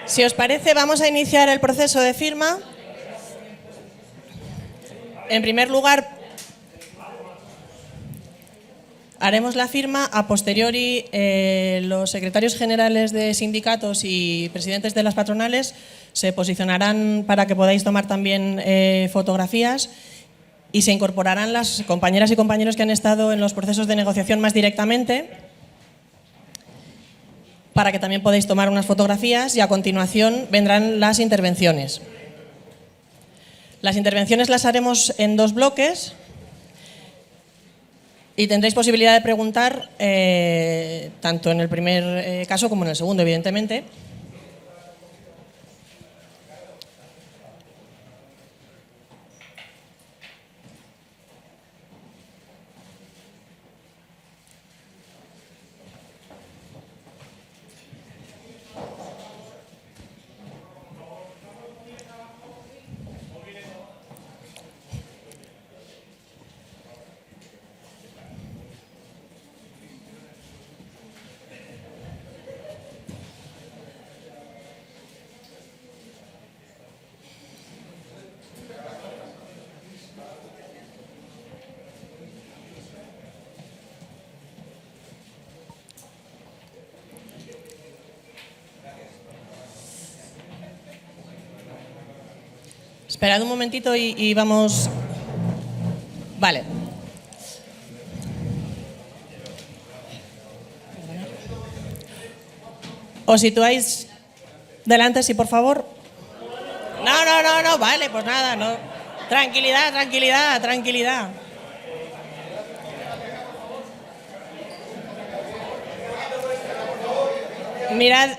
Si os parece, vamos a iniciar el proceso de firma. En primer lugar, haremos la firma. A posteriori, los secretarios generales de sindicatos y presidentes de las patronales se posicionarán para que podáis tomar también fotografías, y se incorporarán las compañeras y compañeros que han estado en los procesos de negociación más directamente, para que también podáis tomar unas fotografías, y a continuación vendrán las intervenciones. Las intervenciones las haremos en dos bloques y tendréis posibilidad de preguntar tanto en el primer caso como en el segundo, evidentemente. Esperad un momentito y vamos. Vale. Os situáis delante, sí, por favor. No, vale, pues nada, no. Tranquilidad, tranquilidad, tranquilidad. Mirad.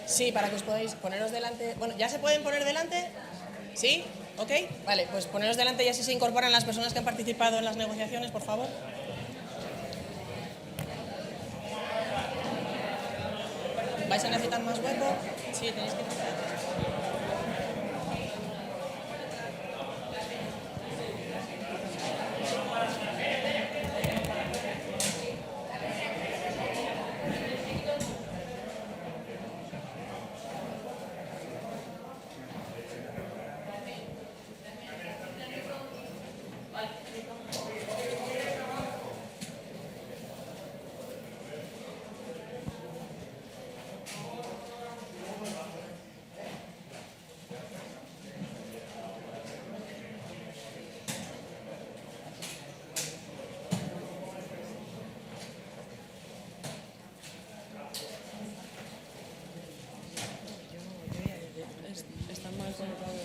Sí, para que os podáis poneros delante. Bueno, ¿ya se pueden poner delante? ¿Sí? ¿Ok? Vale, pues poneros delante y así se incorporan las personas que han participado en las negociaciones, por favor. ¿Vais a necesitar más hueco? Sí, tenéis que necesitar. Están mal colocados.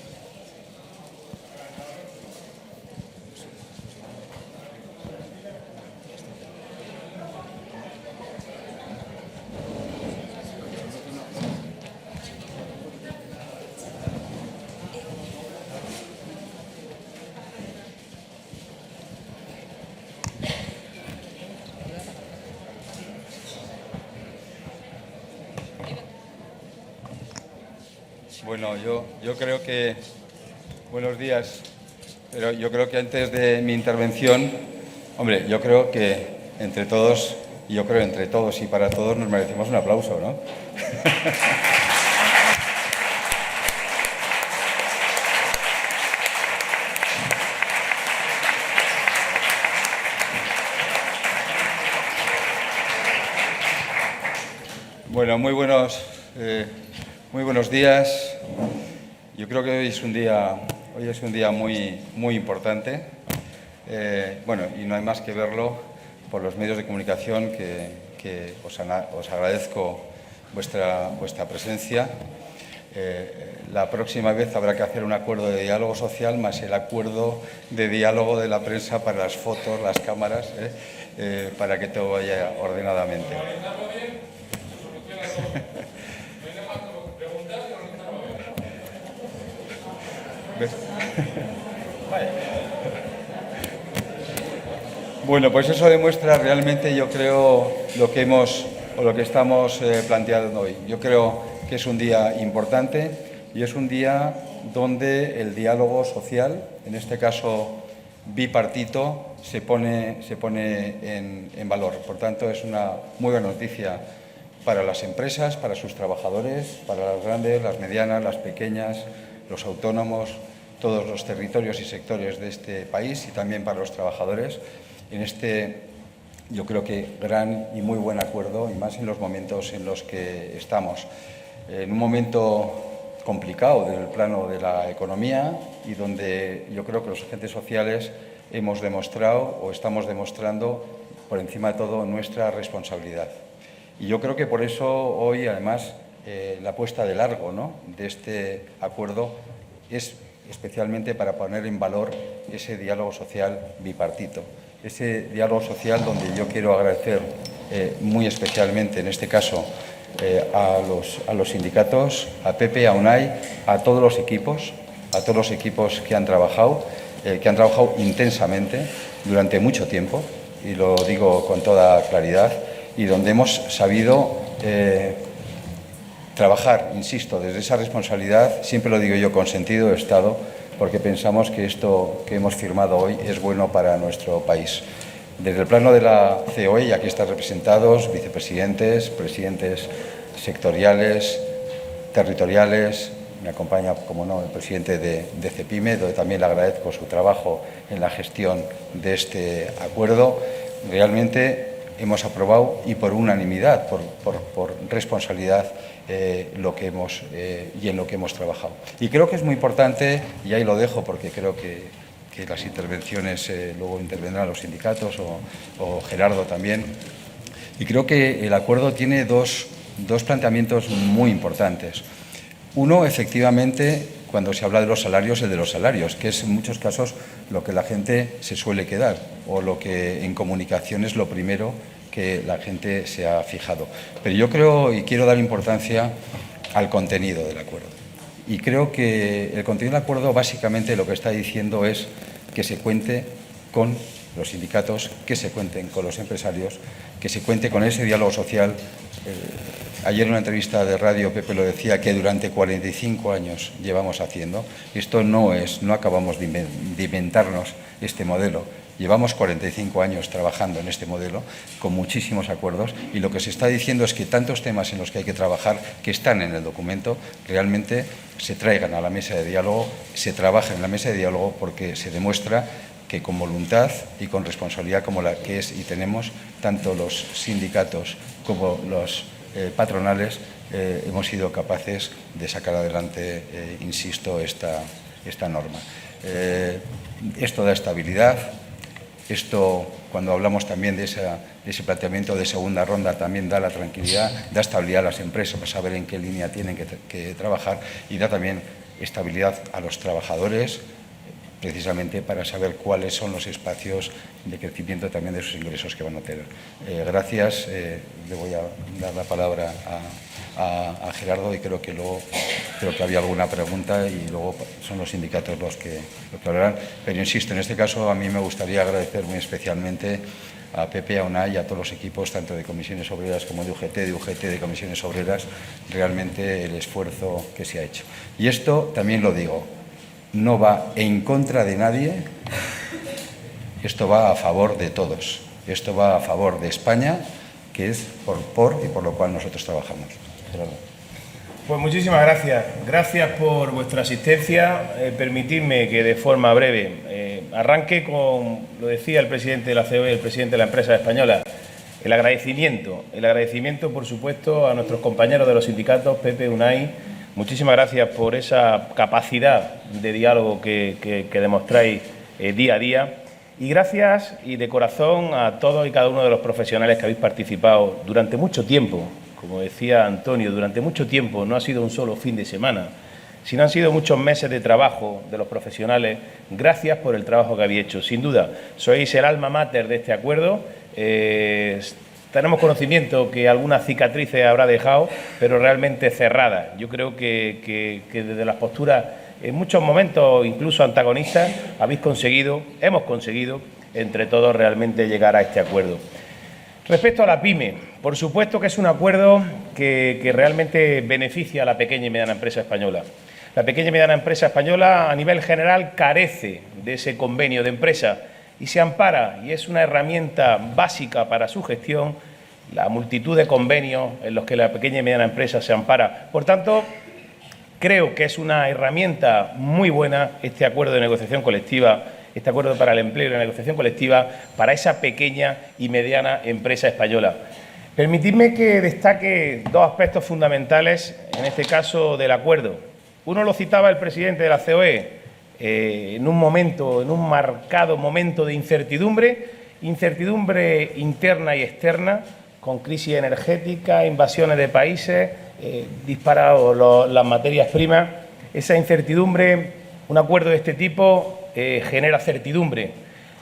Bueno, yo creo que... Buenos días. Pero yo creo que antes de mi intervención, hombre, yo creo que entre todos y para todos nos merecemos un aplauso, ¿no? Bueno, muy buenos días. Yo creo que hoy es un día muy importante. Bueno, y no hay más que verlo por los medios de comunicación, que os agradezco vuestra presencia. La próxima vez habrá que hacer un acuerdo de diálogo social más el acuerdo de diálogo de la prensa para las fotos, las cámaras, para que todo vaya ordenadamente. Bueno, pues eso demuestra realmente, yo creo, lo que estamos planteando hoy. Yo creo que es un día importante y es un día donde el diálogo social, en este caso bipartito, se pone en valor. Por tanto, es una muy buena noticia para las empresas, para sus trabajadores, para las grandes, las medianas, las pequeñas, los autónomos, todos los territorios y sectores de este país y también para los trabajadores en este, yo creo que gran y muy buen acuerdo, y más en los momentos en los que estamos. En un momento complicado del plano de la economía y donde yo creo que los agentes sociales hemos demostrado o estamos demostrando por encima de todo nuestra responsabilidad. Y yo creo que por eso hoy, además, la apuesta de largo, ¿no?, de este acuerdo es especialmente para poner en valor ese diálogo social bipartito. Ese diálogo social donde yo quiero agradecer muy especialmente, en este caso, a los sindicatos, a Pepe, a UNAI, a todos los equipos que han trabajado intensamente durante mucho tiempo, y lo digo con toda claridad, y donde hemos sabido trabajar, insisto, desde esa responsabilidad, siempre lo digo yo, con sentido de Estado, porque pensamos que esto que hemos firmado hoy es bueno para nuestro país. Desde el plano de la COE, y aquí están representados vicepresidentes, presidentes sectoriales, territoriales, me acompaña, como no, el presidente de CEPIME, donde también le agradezco su trabajo en la gestión de este acuerdo. Realmente hemos aprobado, y por unanimidad, por responsabilidad, lo que hemos y en lo que hemos trabajado. Y creo que es muy importante, y ahí lo dejo porque creo que las intervenciones, luego intervendrán los sindicatos o Gerardo también, y creo que el acuerdo tiene dos planteamientos muy importantes. Uno, efectivamente, cuando se habla de los salarios, el de los salarios, que es en muchos casos lo que la gente se suele quedar, o lo que en comunicación es lo primero que la gente se ha fijado. Pero yo creo y quiero dar importancia al contenido del acuerdo. Y creo que el contenido del acuerdo básicamente lo que está diciendo es que se cuente con los sindicatos, que se cuenten con los empresarios, que se cuente con ese diálogo social. Ayer en una entrevista de radio Pepe lo decía, que durante 45 años llevamos haciendo. Esto no acabamos de inventarnos este modelo. Llevamos 45 años trabajando en este modelo, con muchísimos acuerdos, y lo que se está diciendo es que tantos temas en los que hay que trabajar, que están en el documento, realmente se traigan a la mesa de diálogo, se trabajen en la mesa de diálogo, porque se demuestra que con voluntad y con responsabilidad como la que es y tenemos, tanto los sindicatos como los patronales, hemos sido capaces de sacar adelante, insisto, esta norma. Esto da estabilidad. Esto, cuando hablamos también de ese planteamiento de segunda ronda, también da la tranquilidad, da estabilidad a las empresas para saber en qué línea tienen que trabajar, y da también estabilidad a los trabajadores, precisamente para saber cuáles son los espacios de crecimiento también de sus ingresos que van a tener. Gracias. Le voy a dar la palabra a Gerardo, y creo que había alguna pregunta, y luego son los sindicatos los que hablarán. Pero insisto, en este caso a mí me gustaría agradecer muy especialmente a Pepe, a UNAI y a todos los equipos, tanto de comisiones obreras como de UGT, de comisiones obreras, realmente el esfuerzo que se ha hecho. Y esto también lo digo, no va en contra de nadie, esto va a favor de todos, esto va a favor de España, que es por lo cual nosotros trabajamos. Gerardo. Pues muchísimas gracias. Gracias por vuestra asistencia. Permitidme que de forma breve arranque con, lo decía el presidente de la COE, el presidente de la empresa española, el agradecimiento, por supuesto, a nuestros compañeros de los sindicatos, Pepe, UNAI. Muchísimas gracias por esa capacidad de diálogo que demostráis día a día. Y gracias, y de corazón, a todos y cada uno de los profesionales que habéis participado durante mucho tiempo como decía Antonio, durante mucho tiempo no ha sido un solo fin de semana, sino han sido muchos meses de trabajo de los profesionales. Gracias por el trabajo que habéis hecho. Sin duda, sois el alma mater de este acuerdo. Tenemos conocimiento que algunas cicatrices habrá dejado, pero realmente cerradas. Yo creo que desde las posturas, en muchos momentos incluso antagonistas, hemos conseguido entre todos realmente llegar a este acuerdo. Respecto a la PYME, por supuesto que es un acuerdo que realmente beneficia a la pequeña y mediana empresa española. La pequeña y mediana empresa española, a nivel general, carece de ese convenio de empresa y se ampara, y es una herramienta básica para su gestión, la multitud de convenios en los que la pequeña y mediana empresa se ampara. Por tanto, creo que es una herramienta muy buena este acuerdo de negociación colectiva, este acuerdo para el empleo y la negociación colectiva para esa pequeña y mediana empresa española. Permitidme que destaque dos aspectos fundamentales, en este caso, del acuerdo. Uno lo citaba el presidente de la COE, en un marcado momento de incertidumbre interna y externa, con crisis energética, invasiones de países, disparados las materias primas. Esa incertidumbre, un acuerdo de este tipo genera certidumbre.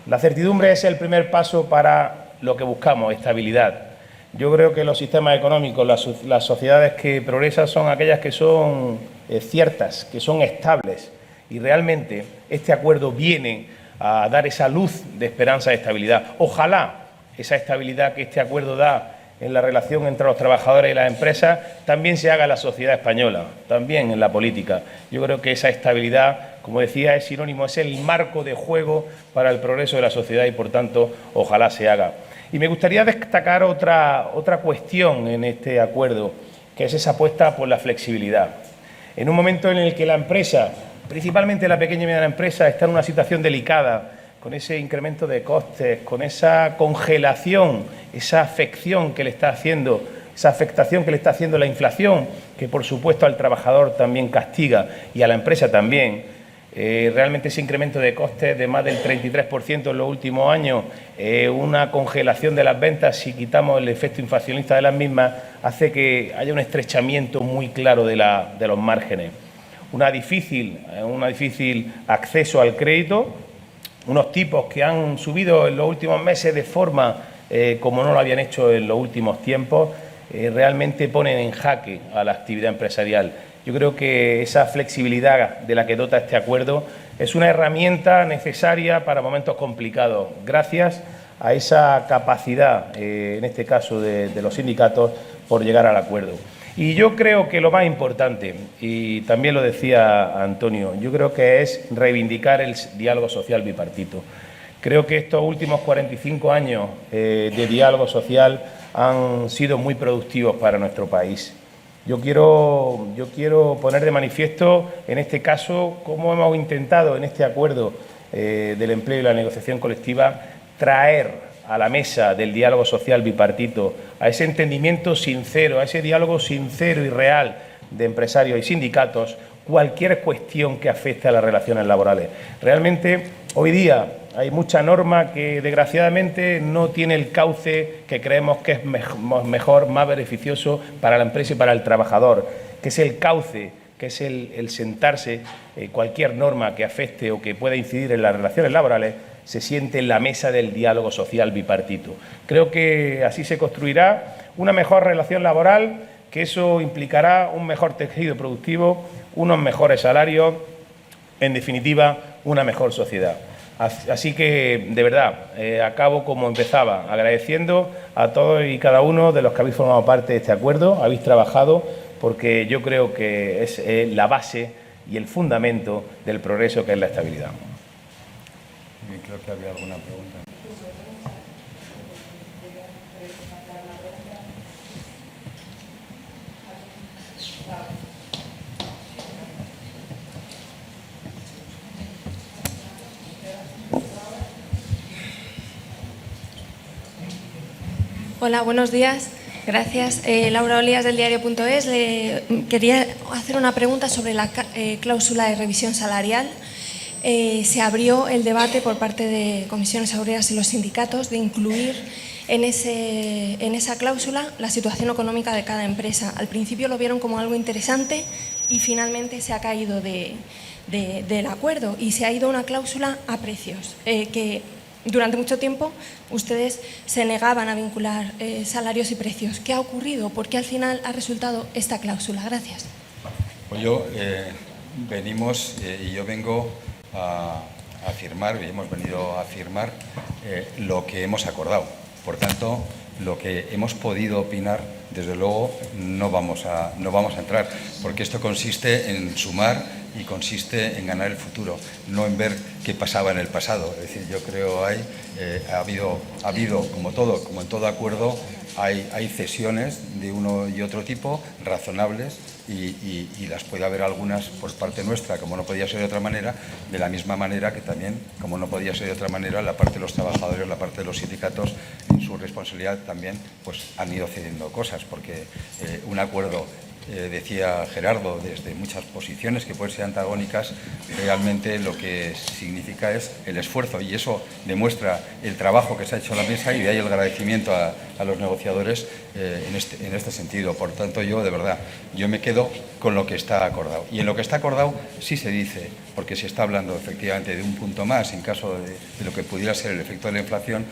La certidumbre es el primer paso para lo que buscamos, estabilidad. Yo creo que los sistemas económicos, las sociedades que progresan son aquellas que son ciertas, que son estables. Y realmente este acuerdo viene a dar esa luz de esperanza y estabilidad. Ojalá esa estabilidad que este acuerdo da en la relación entre los trabajadores y las empresas también se haga en la sociedad española, también en la política. Yo creo que esa estabilidad, como decía, es sinónimo, es el marco de juego para el progreso de la sociedad y, por tanto, ojalá se haga. Y me gustaría destacar otra cuestión en este acuerdo, que es esa apuesta por la flexibilidad. En un momento en el que la empresa, principalmente la pequeña y mediana empresa, está en una situación delicada, con ese incremento de costes, con esa congelación, esa afectación que le está haciendo la inflación, que por supuesto al trabajador también castiga y a la empresa también. Realmente ese incremento de costes de más del 33% en los últimos años, una congelación de las ventas, si quitamos el efecto inflacionista de las mismas, hace que haya un estrechamiento muy claro de los márgenes. Un difícil acceso al crédito, unos tipos que han subido en los últimos meses de forma como no lo habían hecho en los últimos tiempos, realmente ponen en jaque a la actividad empresarial. Yo creo que esa flexibilidad de la que dota este acuerdo es una herramienta necesaria para momentos complicados, gracias a esa capacidad, en este caso de los sindicatos, por llegar al acuerdo. Y yo creo que lo más importante, y también lo decía Antonio, yo creo que es reivindicar el diálogo social bipartito. Creo que estos últimos 45 años de diálogo social han sido muy productivos para nuestro país. Yo quiero poner de manifiesto, en este caso, cómo hemos intentado en este acuerdo del empleo y la negociación colectiva traer a la mesa del diálogo social bipartito, a ese entendimiento sincero, a ese diálogo sincero y real de empresarios y sindicatos, cualquier cuestión que afecte a las relaciones laborales. Realmente, hoy día hay mucha norma que, desgraciadamente, no tiene el cauce que creemos que es mejor, más beneficioso para la empresa y para el trabajador, que es el cauce, que es el sentarse, cualquier norma que afecte o que pueda incidir en las relaciones laborales, se siente en la mesa del diálogo social bipartito. Creo que así se construirá una mejor relación laboral, que eso implicará un mejor tejido productivo, unos mejores salarios, en definitiva, una mejor sociedad. Así que, de verdad, acabo como empezaba, agradeciendo a todos y cada uno de los que habéis formado parte de este acuerdo, habéis trabajado, porque yo creo que es la base y el fundamento del progreso, que es la estabilidad. Creo que había alguna pregunta. Hola, buenos días. Gracias. Laura Olías, del diario.es. Le quería hacer una pregunta sobre la cláusula de revisión salarial. Se abrió el debate por parte de comisiones obreras y los sindicatos de incluir en esa cláusula la situación económica de cada empresa. Al principio lo vieron como algo interesante y finalmente se ha caído del acuerdo y se ha ido una cláusula a precios, que durante mucho tiempo ustedes se negaban a vincular salarios y precios. ¿Qué ha ocurrido? ¿Por qué al final ha resultado esta cláusula? Gracias. Pues yo y yo vengo a afirmar, y hemos venido a afirmar lo que hemos acordado. Por tanto, lo que hemos podido opinar, desde luego, no vamos a entrar, porque esto consiste en sumar y consiste en ganar el futuro, no en ver qué pasaba en el pasado. Es decir, yo creo ha habido como en todo acuerdo, hay cesiones de uno y otro tipo razonables y las puede haber algunas por parte nuestra, como no podía ser de otra manera, de la misma manera que también, como no podía ser de otra manera, la parte de los trabajadores, la parte de los sindicatos, en su responsabilidad también, pues han ido cediendo cosas, porque un acuerdo, decía Gerardo, desde muchas posiciones que pueden ser antagónicas, realmente lo que significa es el esfuerzo, y eso demuestra el trabajo que se ha hecho en la mesa, y de ahí el agradecimiento a los negociadores en este sentido. Por tanto, yo me quedo con lo que está acordado. Y en lo que está acordado sí se dice, porque se está hablando efectivamente de un punto más en caso de lo que pudiera ser el efecto de la inflación,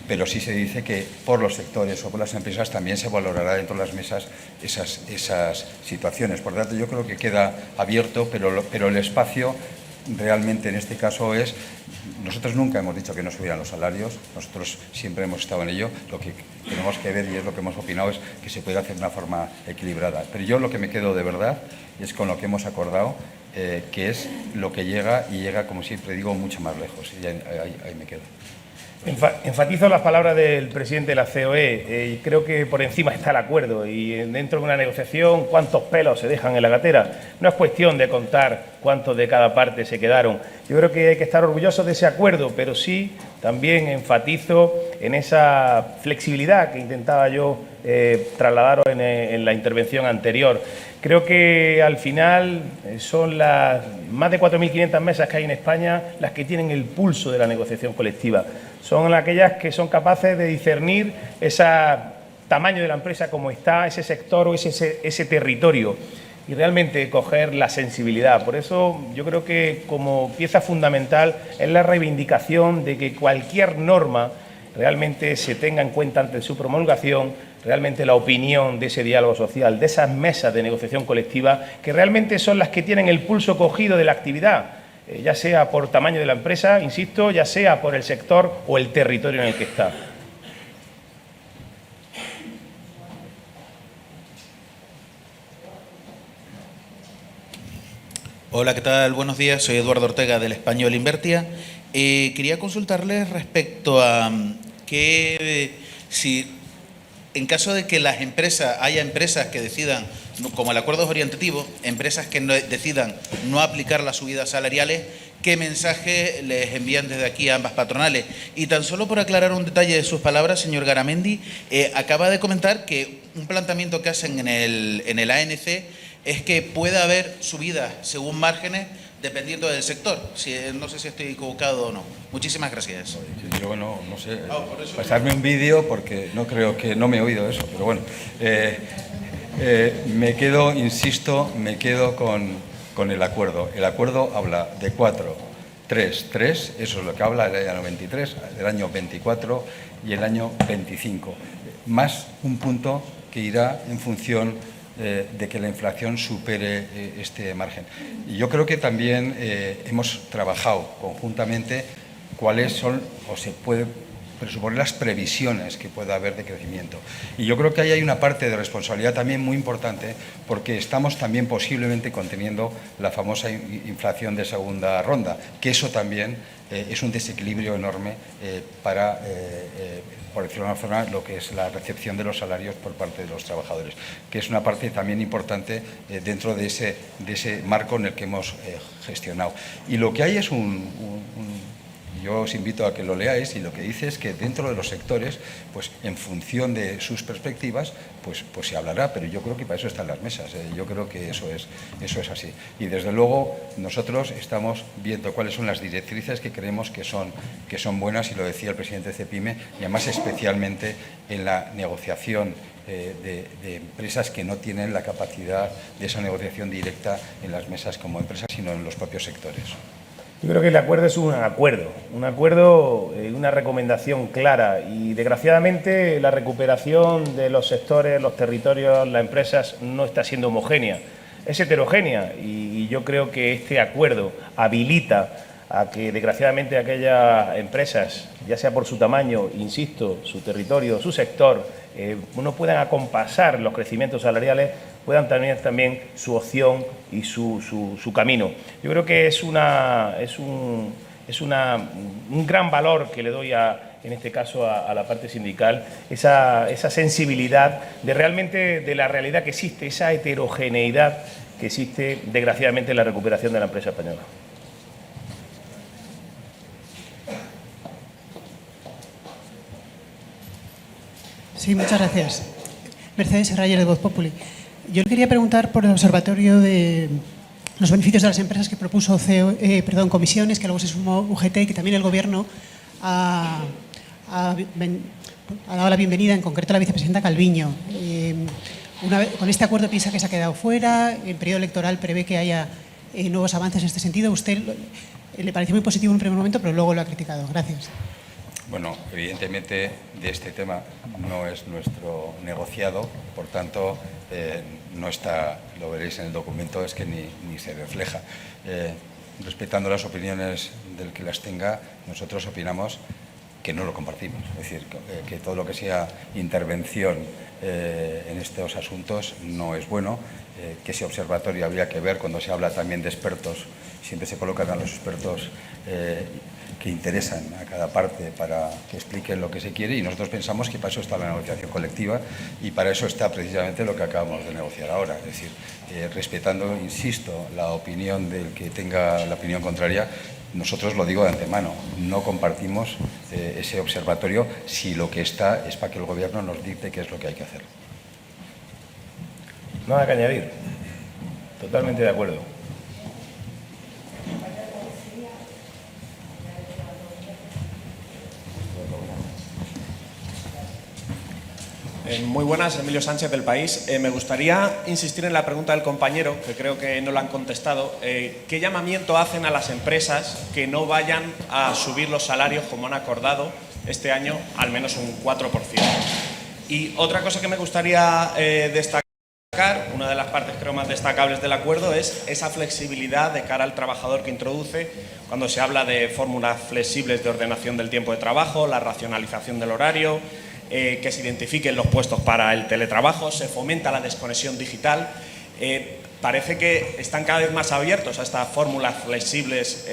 pero sí se dice que por los sectores o por las empresas también se valorará dentro de las mesas esas situaciones. Por tanto, yo creo que queda abierto, pero el espacio realmente en este caso es... Nosotros nunca hemos dicho que no subieran los salarios, nosotros siempre hemos estado en ello. Lo que tenemos que ver, y es lo que hemos opinado, es que se puede hacer de una forma equilibrada. Pero yo lo que me quedo de verdad es con lo que hemos acordado, que es lo que llega, y llega, como siempre digo, mucho más lejos. Y ahí me quedo. Enfatizo las palabras del presidente de la COE. Y creo que por encima está el acuerdo, y dentro de una negociación cuántos pelos se dejan en la gatera. No es cuestión de contar cuántos de cada parte se quedaron. Yo creo que hay que estar orgullosos de ese acuerdo, pero sí también enfatizo en esa flexibilidad que intentaba yo trasladaros en la intervención anterior. Creo que al final son las más de 4.500 mesas que hay en España las que tienen el pulso de la negociación colectiva. Son aquellas que son capaces de discernir ese tamaño de la empresa, como está, ese sector o ese territorio, y realmente coger la sensibilidad. Por eso yo creo que como pieza fundamental es la reivindicación de que cualquier norma realmente se tenga en cuenta ante su promulgación, realmente la opinión de ese diálogo social, de esas mesas de negociación colectiva, que realmente son las que tienen el pulso cogido de la actividad, ya sea por tamaño de la empresa, insisto, ya sea por el sector o el territorio en el que está. Hola, ¿qué tal? Buenos días, soy Eduardo Ortega del Español Invertia. Quería consultarles respecto a si en caso de que haya empresas que decidan, como el acuerdo es orientativo, empresas que decidan no aplicar las subidas salariales, ¿qué mensaje les envían desde aquí a ambas patronales? Y tan solo por aclarar un detalle de sus palabras, señor Garamendi, acaba de comentar que un planteamiento que hacen en el ANC es que puede haber subidas según márgenes dependiendo del sector. No sé si estoy equivocado o no. Muchísimas gracias. Yo no sé, pasarme un vídeo, porque no creo que... No me he oído eso, pero bueno. Me quedo con el acuerdo. El acuerdo habla de 4, 3, eso es lo que habla el año 93, el año 24 y el año 25. Más un punto que irá en función de que la inflación supere este margen. Y yo creo que también hemos trabajado conjuntamente cuáles son, o se puede presuponer, las previsiones que pueda haber de crecimiento. Y yo creo que ahí hay una parte de responsabilidad también muy importante, porque estamos también posiblemente conteniendo la famosa inflación de segunda ronda, que eso también es un desequilibrio enorme para, por decirlo de una forma, lo que es la recepción de los salarios por parte de los trabajadores, que es una parte también importante dentro de ese marco en el que hemos gestionado. Y lo que hay es yo os invito a que lo leáis, y lo que dice es que dentro de los sectores, pues en función de sus perspectivas, pues se hablará, pero yo creo que para eso están las mesas, yo creo que eso es así. Y desde luego nosotros estamos viendo cuáles son las directrices que creemos que son buenas, y lo decía el presidente de CEPIME, y además especialmente en la negociación de empresas que no tienen la capacidad de esa negociación directa en las mesas como empresas, sino en los propios sectores. Yo creo que el acuerdo es un acuerdo, una recomendación clara, y desgraciadamente la recuperación de los sectores, los territorios, las empresas no está siendo homogénea, es heterogénea, y yo creo que este acuerdo habilita a que desgraciadamente aquellas empresas, ya sea por su tamaño, insisto, su territorio, su sector, no puedan acompasar los crecimientos salariales, puedan tener también su opción y su camino. Yo creo que es un gran valor que le doy en este caso a la parte sindical, esa sensibilidad de realmente de la realidad que existe, esa heterogeneidad que existe desgraciadamente en la recuperación de la empresa española. Sí, muchas gracias. Mercedes Serrayer, de Voz Populi. Yo le quería preguntar por el observatorio de los beneficios de las empresas que propuso Comisiones, que luego se sumó UGT, y que también el Gobierno ha dado la bienvenida, en concreto a la vicepresidenta Calviño. Con este acuerdo piensa que se ha quedado fuera, el periodo electoral prevé que haya nuevos avances en este sentido. Usted le pareció muy positivo en un primer momento, pero luego lo ha criticado. Gracias. Bueno, evidentemente de este tema no es nuestro negociado, por tanto no está, lo veréis en el documento, es que ni se refleja. Respetando las opiniones del que las tenga, nosotros opinamos que no lo compartimos, es decir, que todo lo que sea intervención en estos asuntos no es bueno, que ese observatorio habría que ver cuando se habla también de expertos, siempre se colocan a los expertos que interesan a cada parte para que expliquen lo que se quiere, y nosotros pensamos que para eso está la negociación colectiva y para eso está precisamente lo que acabamos de negociar ahora, es decir, respetando, insisto, la opinión del que tenga la opinión contraria. Nosotros, lo digo de antemano, no compartimos ese observatorio si lo que está es para que el Gobierno nos dicte qué es lo que hay que hacer. Nada que añadir, totalmente de acuerdo. Muy buenas, Emilio Sánchez del País. Me gustaría insistir en la pregunta del compañero, que creo que no la han contestado. ¿Qué llamamiento hacen a las empresas que no vayan a subir los salarios como han acordado este año, al menos un 4%? Y otra cosa que me gustaría destacar, una de las partes creo más destacables del acuerdo, es esa flexibilidad de cara al trabajador que introduce cuando se habla de fórmulas flexibles de ordenación del tiempo de trabajo, la racionalización del horario, que se identifiquen los puestos para el teletrabajo, se fomenta la desconexión digital. Parece que están cada vez más abiertos a estas fórmulas flexibles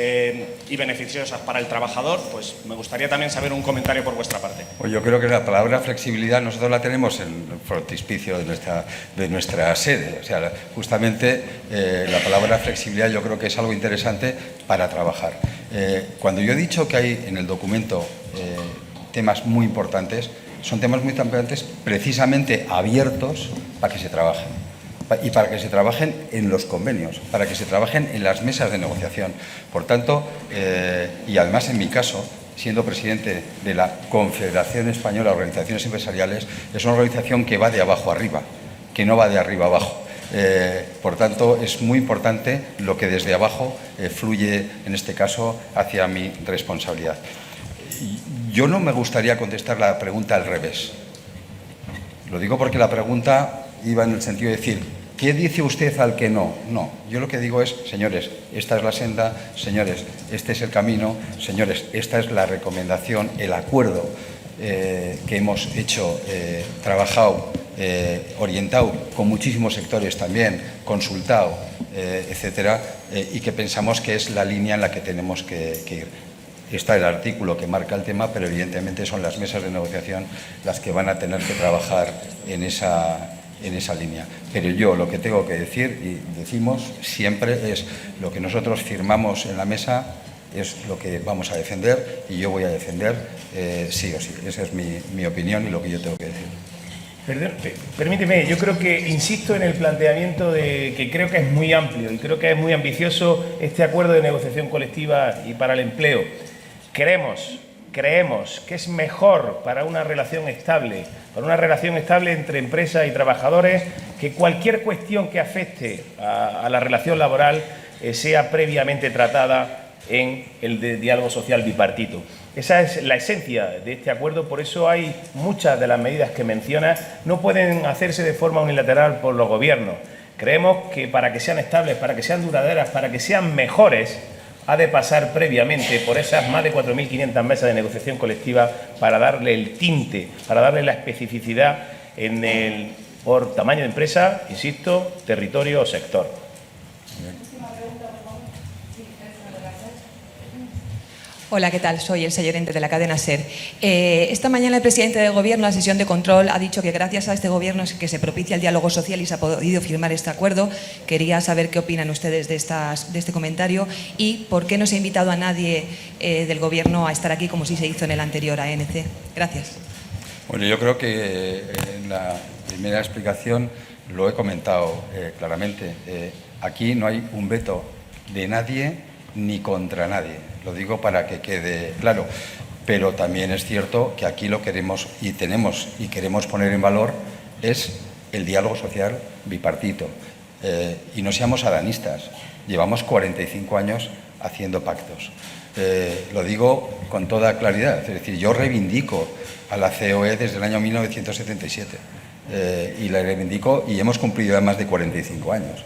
y beneficiosas para el trabajador. Pues me gustaría también saber un comentario por vuestra parte. Pues yo creo que la palabra flexibilidad nosotros la tenemos en el frontispicio de nuestra sede. O sea, justamente la palabra flexibilidad yo creo que es algo interesante para trabajar. Cuando yo he dicho que hay en el documento temas muy importantes, son temas muy importantes precisamente abiertos para que se trabajen. Y para que se trabajen en los convenios, para que se trabajen en las mesas de negociación. Por tanto, y además en mi caso, siendo presidente de la Confederación Española de Organizaciones Empresariales, es una organización que va de abajo arriba, que no va de arriba abajo. Por tanto, es muy importante lo que desde abajo fluye, en este caso, hacia mi responsabilidad. Yo no me gustaría contestar la pregunta al revés. Lo digo porque la pregunta iba en el sentido de decir, ¿qué dice usted al que no? No, yo lo que digo es, señores, esta es la senda, señores, este es el camino, señores, esta es la recomendación, el acuerdo que hemos hecho, trabajado, orientado con muchísimos sectores también, consultado, etcétera, y que pensamos que es la línea en la que tenemos que ir. Está el artículo que marca el tema, pero evidentemente son las mesas de negociación las que van a tener que trabajar en esa línea. Pero yo lo que tengo que decir, y decimos siempre, es lo que nosotros firmamos en la mesa, es lo que vamos a defender y yo voy a defender sí o sí. Esa es mi opinión y lo que yo tengo que decir. Permíteme, yo creo que insisto en el planteamiento de que creo que es muy amplio y creo que es muy ambicioso este acuerdo de negociación colectiva y para el empleo. Creemos que es mejor para una relación estable entre empresa y trabajadores, que cualquier cuestión que afecte a la relación laboral sea previamente tratada en el diálogo social bipartito. Esa es la esencia de este acuerdo, por eso hay muchas de las medidas que menciona no pueden hacerse de forma unilateral por los gobiernos. Creemos que para que sean estables, para que sean duraderas, para que sean mejores, ha de pasar previamente por esas más de 4.500 mesas de negociación colectiva para darle el tinte, para darle la especificidad por tamaño de empresa, insisto, territorio o sector. Hola, ¿qué tal? Soy el señor Ente de la cadena SER. Esta mañana el presidente del Gobierno, en la sesión de control, ha dicho que gracias a este Gobierno es que se propicia el diálogo social y se ha podido firmar este acuerdo. Quería saber qué opinan ustedes de este comentario y por qué no se ha invitado a nadie del Gobierno a estar aquí como sí se hizo en el anterior ANC. Gracias. Bueno, yo creo que en la primera explicación lo he comentado claramente. Aquí no hay un veto de nadie ni contra nadie. Lo digo para que quede claro. Pero también es cierto que aquí lo queremos y queremos poner en valor es el diálogo social bipartito. Y no seamos adanistas. Llevamos 45 años haciendo pactos. Lo digo con toda claridad. Es decir, yo reivindico a la COE desde el año 1977. Y la reivindico y hemos cumplido ya más de 45 años.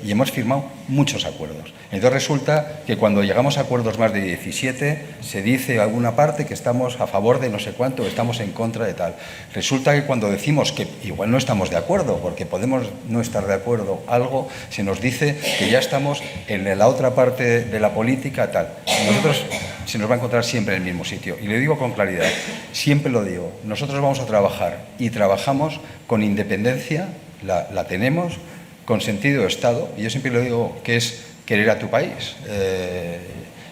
Y hemos firmado muchos acuerdos. Entonces resulta que cuando llegamos a acuerdos más de 17 se dice a alguna parte que estamos a favor de no sé cuánto, estamos en contra de tal. Resulta que cuando decimos que igual no estamos de acuerdo, porque podemos no estar de acuerdo algo, se nos dice que ya estamos en la otra parte de la política tal. Nosotros se nos va a encontrar siempre en el mismo sitio. Y le digo con claridad, siempre lo digo, nosotros vamos a trabajar y trabajamos con independencia, la tenemos, con sentido de Estado, y yo siempre lo digo que es querer a tu país.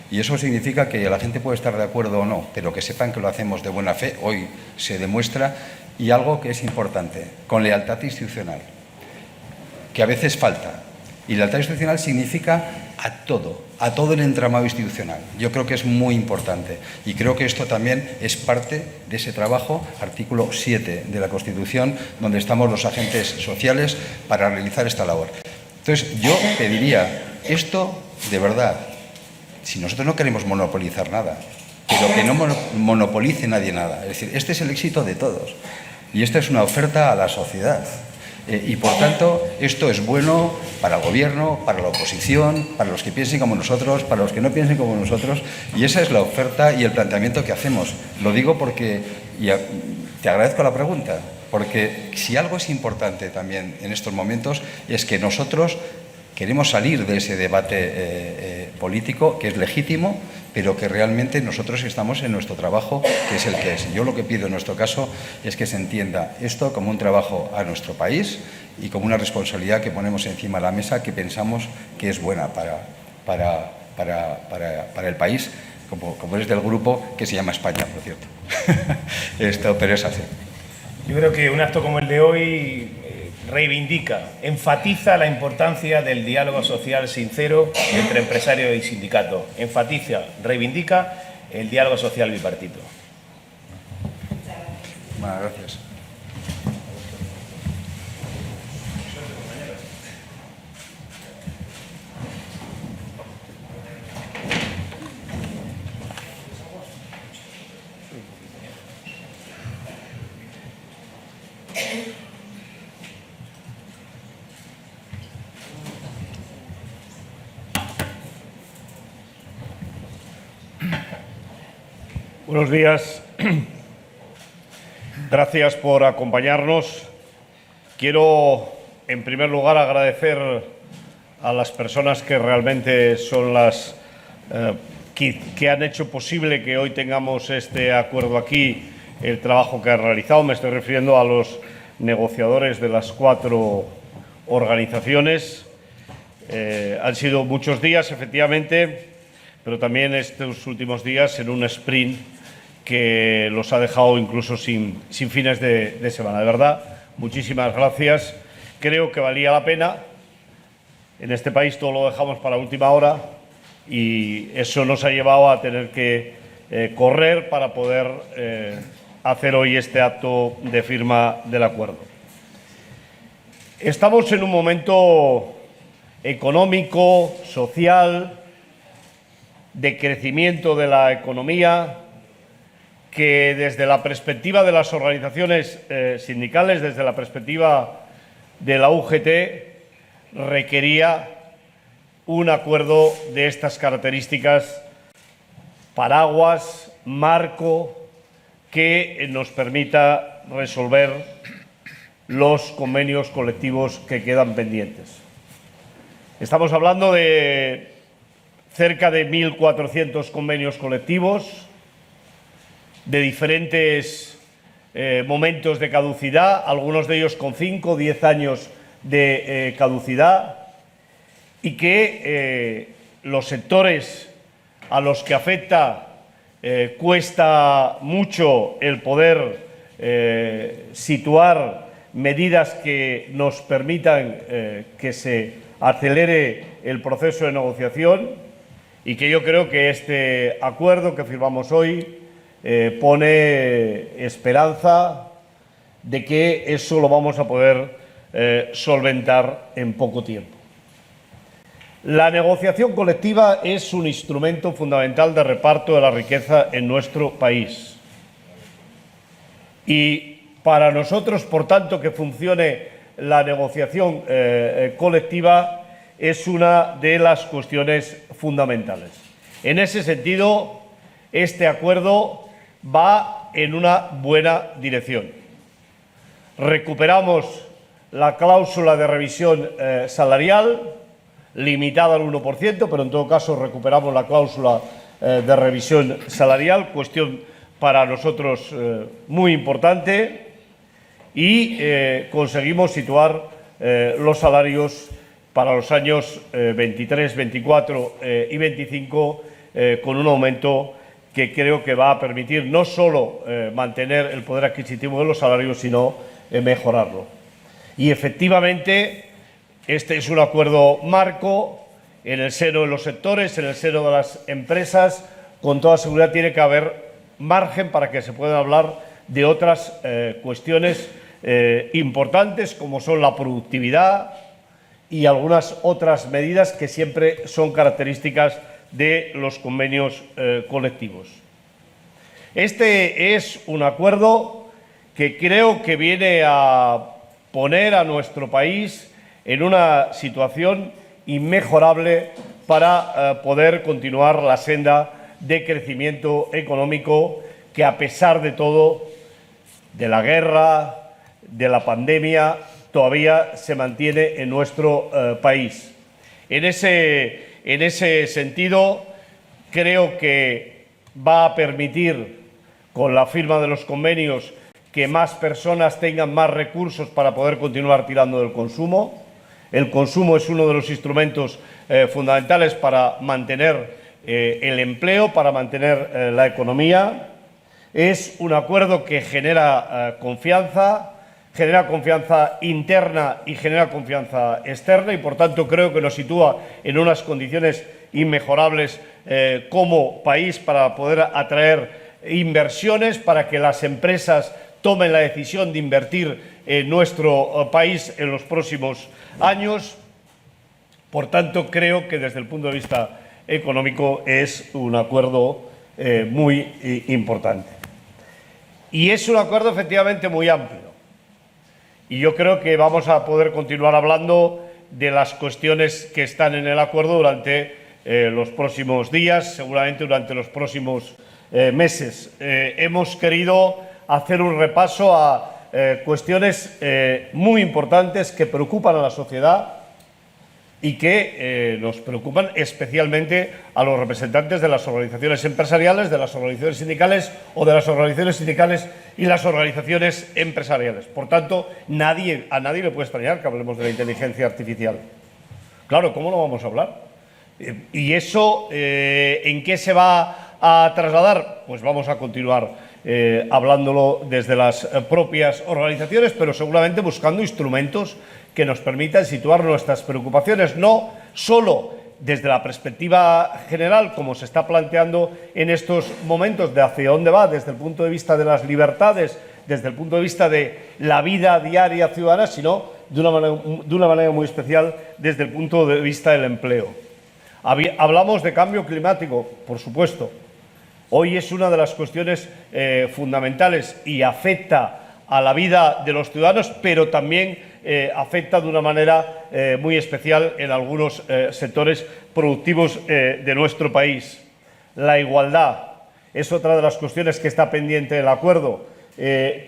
Y eso significa que la gente puede estar de acuerdo o no, pero que sepan que lo hacemos de buena fe, hoy se demuestra, y algo que es importante, con lealtad institucional, que a veces falta. Y lealtad institucional significa a todo el entramado institucional. Yo creo que es muy importante y creo que esto también es parte de ese trabajo, artículo 7 de la Constitución, donde estamos los agentes sociales para realizar esta labor. Entonces, yo pediría esto de verdad, si nosotros no queremos monopolizar nada, pero que no monopolice nadie nada. Es decir, este es el éxito de todos y esta es una oferta a la sociedad. Y por tanto, esto es bueno para el Gobierno, para la oposición, para los que piensen como nosotros, para los que no piensen como nosotros, y esa es la oferta y el planteamiento que hacemos. Lo digo porque, y te agradezco la pregunta, porque si algo es importante también en estos momentos es que nosotros queremos salir de ese debate político, que es legítimo, pero que realmente nosotros estamos en nuestro trabajo, que es el que es. Yo lo que pido en nuestro caso es que se entienda esto como un trabajo a nuestro país y como una responsabilidad que ponemos encima de la mesa, que pensamos que es buena para el país, como es del grupo que se llama España, por cierto. Pero es así. Yo creo que un acto como el de hoy reivindica, enfatiza la importancia del diálogo social sincero entre empresarios y sindicatos. Enfatiza, reivindica el diálogo social bipartito. Muchas gracias. Buenos días. Gracias por acompañarnos. Quiero, en primer lugar, agradecer a las personas que realmente son las que han hecho posible que hoy tengamos este acuerdo aquí, el trabajo que han realizado. Me estoy refiriendo a los negociadores de las 4 organizaciones. Han sido muchos días, efectivamente, pero también estos últimos días en un sprint que los ha dejado incluso sin fines de semana. De verdad, muchísimas gracias. Creo que valía la pena. En este país todo lo dejamos para última hora y eso nos ha llevado a tener que correr para poder hacer hoy este acto de firma del acuerdo. Estamos en un momento económico, social, de crecimiento de la economía, que desde la perspectiva de las organizaciones sindicales, desde la perspectiva de la UGT, requería un acuerdo de estas características, paraguas, marco, que nos permita resolver los convenios colectivos que quedan pendientes. Estamos hablando de cerca de 1.400 convenios colectivos, de diferentes momentos de caducidad, algunos de ellos con 5 o 10 años de caducidad, y que los sectores a los que afecta cuesta mucho el poder situar medidas que nos permitan que se acelere el proceso de negociación, y que yo creo que este acuerdo que firmamos hoy pone esperanza de que eso lo vamos a poder solventar en poco tiempo. La negociación colectiva es un instrumento fundamental de reparto de la riqueza en nuestro país. Y para nosotros, por tanto, que funcione la negociación colectiva es una de las cuestiones fundamentales. En ese sentido, este acuerdo va en una buena dirección. Recuperamos la cláusula de revisión salarial, limitada al 1%, pero en todo caso recuperamos la cláusula de revisión salarial, cuestión para nosotros muy importante, y conseguimos situar los salarios para los años 23, 24 y 25 con un aumento que creo que va a permitir no solo mantener el poder adquisitivo de los salarios, sino mejorarlo. Y efectivamente, este es un acuerdo marco en el seno de los sectores, en el seno de las empresas. Con toda seguridad tiene que haber margen para que se pueda hablar de otras cuestiones importantes, como son la productividad y algunas otras medidas que siempre son características de los convenios colectivos. Este es un acuerdo que creo que viene a poner a nuestro país en una situación inmejorable para poder continuar la senda de crecimiento económico que, a pesar de todo, de la guerra, de la pandemia, todavía se mantiene en nuestro país. En ese sentido, creo que va a permitir, con la firma de los convenios, que más personas tengan más recursos para poder continuar tirando del consumo. El consumo es uno de los instrumentos fundamentales para mantener el empleo, para mantener la economía. Es un acuerdo que genera confianza interna y genera confianza externa, y por tanto creo que nos sitúa en unas condiciones inmejorables como país para poder atraer inversiones, para que las empresas tomen la decisión de invertir en nuestro país en los próximos años. Por tanto, creo que desde el punto de vista económico es un acuerdo muy importante. Y es un acuerdo efectivamente muy amplio. Y yo creo que vamos a poder continuar hablando de las cuestiones que están en el acuerdo durante los próximos días, seguramente durante los próximos meses. Hemos querido hacer un repaso a cuestiones muy importantes que preocupan a la sociedad y que nos preocupan especialmente a los representantes de las organizaciones empresariales, de las organizaciones sindicales o de las organizaciones sindicales y las organizaciones empresariales. Por tanto, a nadie le puede extrañar que hablemos de la inteligencia artificial. Claro, ¿cómo no vamos a hablar? ¿Y eso en qué se va a trasladar? Pues vamos a continuar hablándolo desde las propias organizaciones, pero seguramente buscando instrumentos que nos permitan situar nuestras preocupaciones, no solo desde la perspectiva general, como se está planteando en estos momentos, de hacia dónde va, desde el punto de vista de las libertades, desde el punto de vista de la vida diaria ciudadana, sino de una manera muy especial desde el punto de vista del empleo. Hablamos de cambio climático, por supuesto. Hoy es una de las cuestiones fundamentales y afecta a la vida de los ciudadanos, pero también afecta de una manera muy especial en algunos sectores productivos de nuestro país. La igualdad es otra de las cuestiones que está pendiente del acuerdo.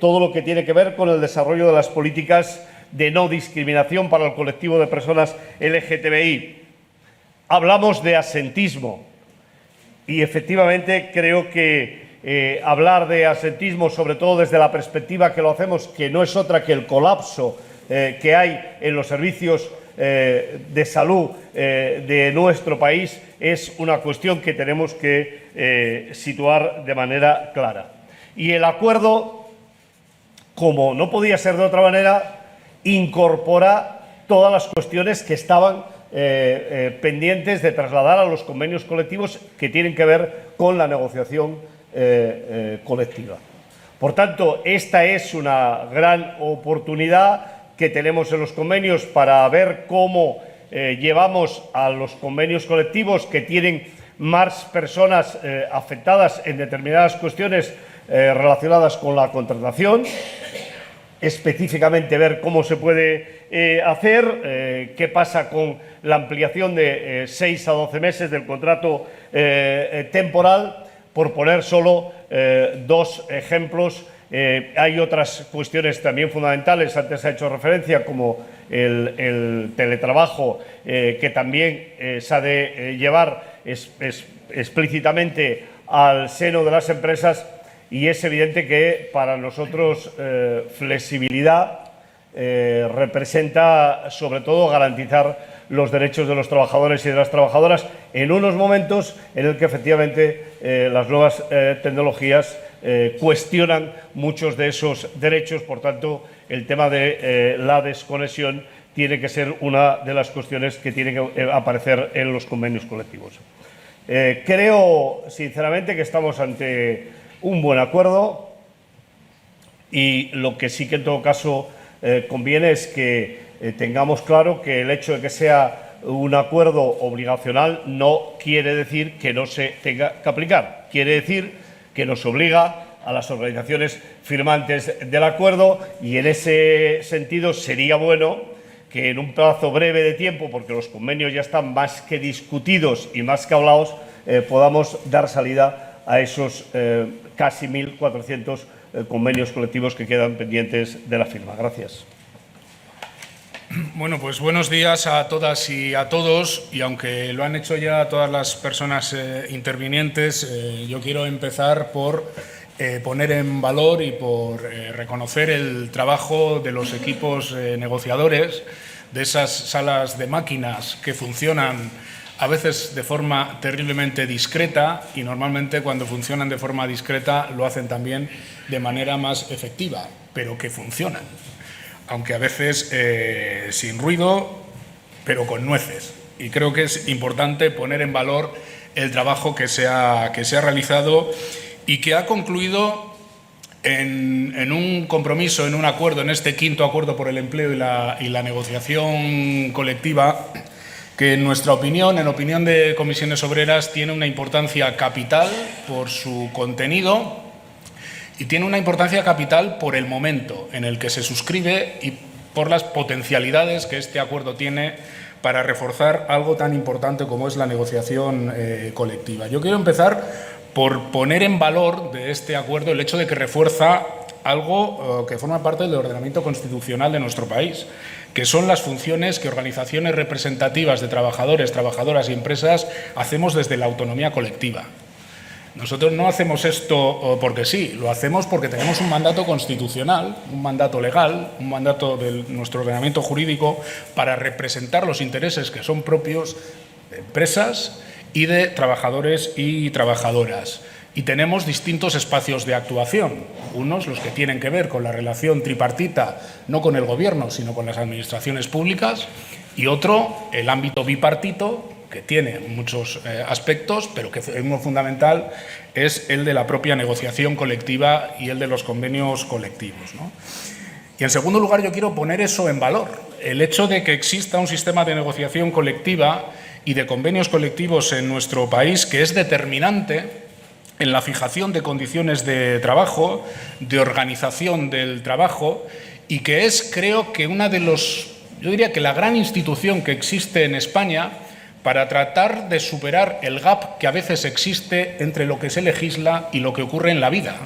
Todo lo que tiene que ver con el desarrollo de las políticas de no discriminación para el colectivo de personas LGTBI. Hablamos de asentismo. Y efectivamente creo que hablar de asentismo, sobre todo desde la perspectiva que lo hacemos, que no es otra que el colapso que hay en los servicios de salud de nuestro país, es una cuestión que tenemos que situar de manera clara. Y el acuerdo, como no podía ser de otra manera, incorpora todas las cuestiones que estaban pendientes de trasladar a los convenios colectivos que tienen que ver con la negociación colectiva. Por tanto, esta es una gran oportunidad que tenemos en los convenios para ver cómo llevamos a los convenios colectivos que tienen más personas afectadas en determinadas cuestiones relacionadas con la contratación, específicamente ver cómo se puede hacer, qué pasa con la ampliación de 6 a 12 meses del contrato temporal, por poner solo dos ejemplos. Hay otras cuestiones también fundamentales, antes se ha hecho referencia, como el teletrabajo, que también se ha de llevar explícitamente al seno de las empresas, y es evidente que para nosotros flexibilidad representa sobre todo garantizar los derechos de los trabajadores y de las trabajadoras en unos momentos en el que efectivamente las nuevas tecnologías cuestionan muchos de esos derechos. Por tanto, el tema de la desconexión tiene que ser una de las cuestiones que tiene que aparecer en los convenios colectivos. Creo sinceramente que estamos ante un buen acuerdo, y lo que sí que en todo caso conviene es que tengamos claro que el hecho de que sea un acuerdo obligacional no quiere decir que no se tenga que aplicar. Quiere decir que nos obliga a las organizaciones firmantes del acuerdo, y en ese sentido sería bueno que en un plazo breve de tiempo, porque los convenios ya están más que discutidos y más que hablados, podamos dar salida a esos casi 1.400 convenios colectivos que quedan pendientes de la firma. Gracias. Bueno, pues buenos días a todas y a todos, y aunque lo han hecho ya todas las personas intervinientes, yo quiero empezar por poner en valor y por reconocer el trabajo de los equipos negociadores, de esas salas de máquinas que funcionan a veces de forma terriblemente discreta, y normalmente cuando funcionan de forma discreta lo hacen también de manera más efectiva, pero que funcionan, aunque a veces sin ruido, pero con nueces. Y creo que es importante poner en valor el trabajo que se ha realizado y que ha concluido en un compromiso, en un acuerdo, en este quinto acuerdo por el empleo y la negociación colectiva, que en nuestra opinión, en opinión de Comisiones Obreras, tiene una importancia capital por su contenido y tiene una importancia capital por el momento en el que se suscribe y por las potencialidades que este acuerdo tiene para reforzar algo tan importante como es la negociación colectiva. Yo quiero empezar por poner en valor de este acuerdo el hecho de que refuerza algo que forma parte del ordenamiento constitucional de nuestro país, que son las funciones que organizaciones representativas de trabajadores, trabajadoras y empresas hacemos desde la autonomía colectiva. Nosotros no hacemos esto porque sí, lo hacemos porque tenemos un mandato constitucional, un mandato legal, un mandato de nuestro ordenamiento jurídico para representar los intereses que son propios de empresas y de trabajadores y trabajadoras. Y tenemos distintos espacios de actuación, unos los que tienen que ver con la relación tripartita, no con el Gobierno, sino con las administraciones públicas, y otro, el ámbito bipartito, que tiene muchos aspectos, pero que uno fundamental es el de la propia negociación colectiva y el de los convenios colectivos, ¿no? Y en segundo lugar, yo quiero poner eso en valor, el hecho de que exista un sistema de negociación colectiva y de convenios colectivos en nuestro país que es determinante en la fijación de condiciones de trabajo, de organización del trabajo, y que es, creo que yo diría que la gran institución que existe en España para tratar de superar el gap que a veces existe entre lo que se legisla y lo que ocurre en la vida,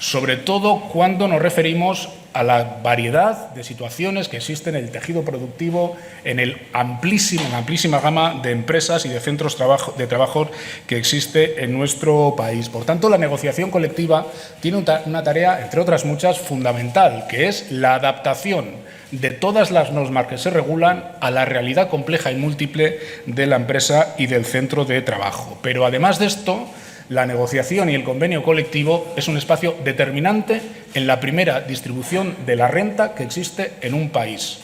sobre todo cuando nos referimos a la variedad de situaciones que existen en el tejido productivo, en la amplísima gama de empresas y de centros de trabajo que existe en nuestro país. Por tanto, la negociación colectiva tiene una tarea, entre otras muchas, fundamental, que es la adaptación de todas las normas que se regulan a la realidad compleja y múltiple de la empresa y del centro de trabajo. Pero además de esto, la negociación y el convenio colectivo es un espacio determinante en la primera distribución de la renta que existe en un país.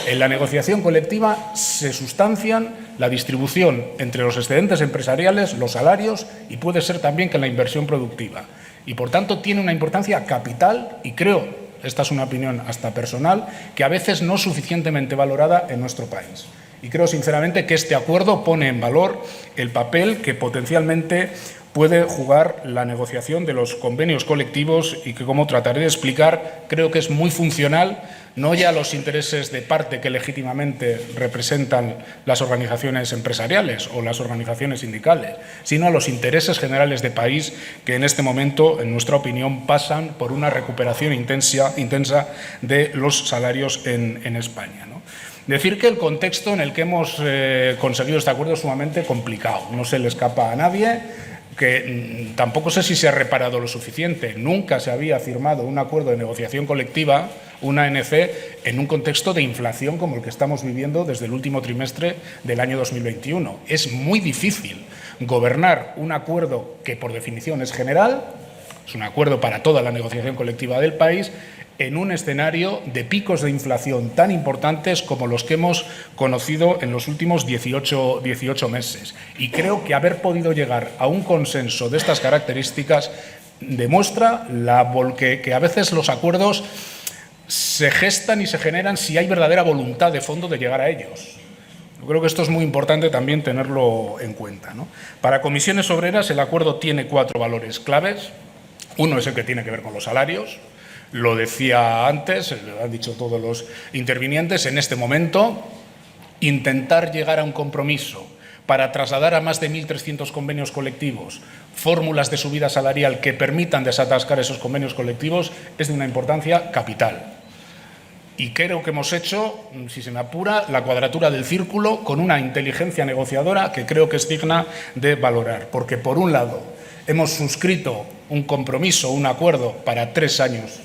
En la negociación colectiva se sustancian la distribución entre los excedentes empresariales, los salarios y puede ser también que la inversión productiva. Y por tanto tiene una importancia capital y creo, esta es una opinión hasta personal, que a veces no suficientemente valorada en nuestro país. Y creo sinceramente que este acuerdo pone en valor el papel que potencialmente puede jugar la negociación de los convenios colectivos y que, como trataré de explicar, creo que es muy funcional, no ya a los intereses de parte que legítimamente representan las organizaciones empresariales o las organizaciones sindicales, sino a los intereses generales de país que en este momento, en nuestra opinión, pasan por una recuperación intensa de los salarios en España, ¿no? Decir que el contexto en el que hemos conseguido este acuerdo es sumamente complicado, no se le escapa a nadie, que tampoco sé si se ha reparado lo suficiente. Nunca se había firmado un acuerdo de negociación colectiva, una ANC, en un contexto de inflación como el que estamos viviendo desde el último trimestre del año 2021. Es muy difícil gobernar un acuerdo que, por definición, es general, es un acuerdo para toda la negociación colectiva del país, en un escenario de picos de inflación tan importantes como los que hemos conocido en los últimos 18 meses. Y creo que haber podido llegar a un consenso de estas características demuestra que a veces los acuerdos se gestan y se generan si hay verdadera voluntad de fondo de llegar a ellos. Yo creo que esto es muy importante también tenerlo en cuenta, ¿no? Para Comisiones Obreras el acuerdo tiene 4 valores claves. Uno es el que tiene que ver con los salarios. Lo decía antes, lo han dicho todos los intervinientes, en este momento intentar llegar a un compromiso para trasladar a más de 1.300 convenios colectivos fórmulas de subida salarial que permitan desatascar esos convenios colectivos es de una importancia capital. Y creo que hemos hecho, si se me apura, la cuadratura del círculo con una inteligencia negociadora que creo que es digna de valorar. Porque, por un lado, hemos suscrito un compromiso, un acuerdo para 3 años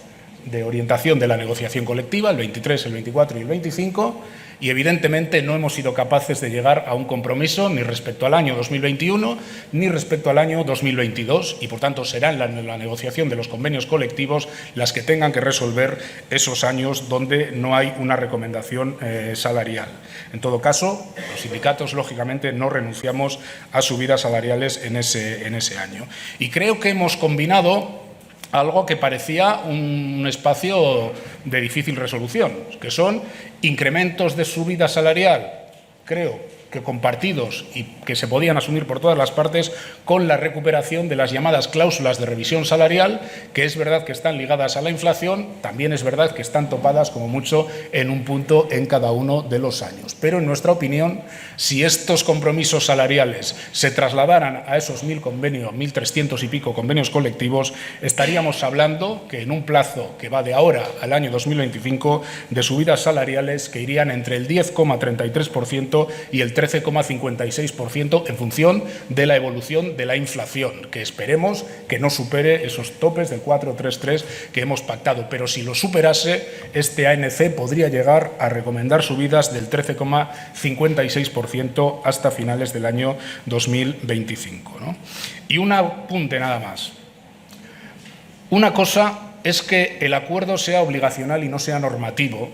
de orientación de la negociación colectiva, el 23, el 24 y el 25, y evidentemente no hemos sido capaces de llegar a un compromiso ni respecto al año 2021 ni respecto al año 2022 y, por tanto, serán la negociación de los convenios colectivos las que tengan que resolver esos años donde no hay una recomendación salarial. En todo caso, los sindicatos, lógicamente, no renunciamos a subidas salariales en ese año. Y creo que hemos combinado algo que parecía un espacio de difícil resolución, que son incrementos de subida salarial, creo que compartidos y que se podían asumir por todas las partes, con la recuperación de las llamadas cláusulas de revisión salarial, que es verdad que están ligadas a la inflación, también es verdad que están topadas como mucho en un punto en cada uno de los años. Pero en nuestra opinión, si estos compromisos salariales se trasladaran a esos 1.300 y pico convenios colectivos, estaríamos hablando que en un plazo que va de ahora al año 2025 de subidas salariales que irían entre el 10,33% y el 13,56% en función de la evolución de la inflación, que esperemos que no supere esos topes del 4,33 que hemos pactado. Pero si lo superase, este ANC podría llegar a recomendar subidas del 13,56% hasta finales del año 2025, ¿no? Y un apunte nada más. Una cosa es que el acuerdo sea obligacional y no sea normativo,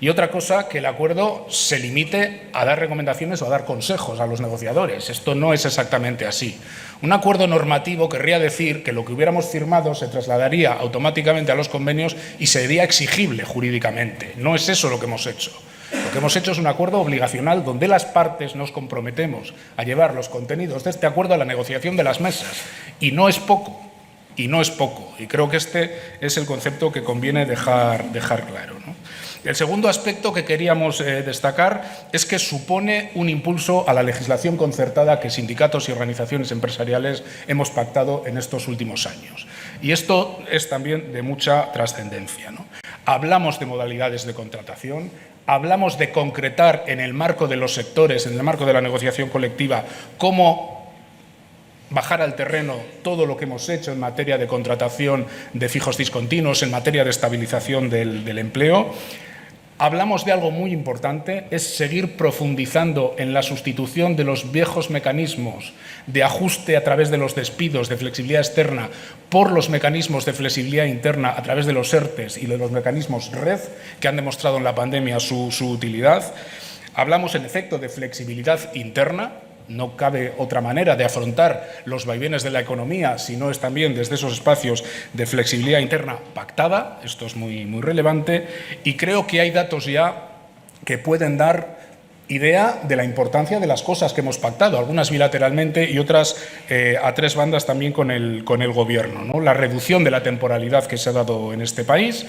y otra cosa que el acuerdo se limite a dar recomendaciones o a dar consejos a los negociadores. Esto no es exactamente así. Un acuerdo normativo querría decir que lo que hubiéramos firmado se trasladaría automáticamente a los convenios y sería exigible jurídicamente. No es eso lo que hemos hecho. Lo que hemos hecho es un acuerdo obligacional donde las partes nos comprometemos a llevar los contenidos de este acuerdo a la negociación de las mesas. Y no es poco. Y no es poco. Y creo que este es el concepto que conviene dejar claro, ¿no? El segundo aspecto que queríamos destacar es que supone un impulso a la legislación concertada que sindicatos y organizaciones empresariales hemos pactado en estos últimos años. Y esto es también de mucha trascendencia, ¿no? Hablamos de modalidades de contratación, hablamos de concretar en el marco de los sectores, en el marco de la negociación colectiva, cómo bajar al terreno todo lo que hemos hecho en materia de contratación de fijos discontinuos, en materia de estabilización del empleo. Hablamos de algo muy importante, es seguir profundizando en la sustitución de los viejos mecanismos de ajuste a través de los despidos, de flexibilidad externa, por los mecanismos de flexibilidad interna a través de los ERTEs y de los mecanismos REF, que han demostrado en la pandemia su utilidad. Hablamos, en efecto, de flexibilidad interna. No cabe otra manera de afrontar los vaivenes de la economía, si no es también desde esos espacios de flexibilidad interna pactada. Esto es muy relevante y creo que hay datos ya que pueden dar idea de la importancia de las cosas que hemos pactado, algunas bilateralmente y otras a tres bandas también con el Gobierno, ¿no? La reducción de la temporalidad que se ha dado en este país.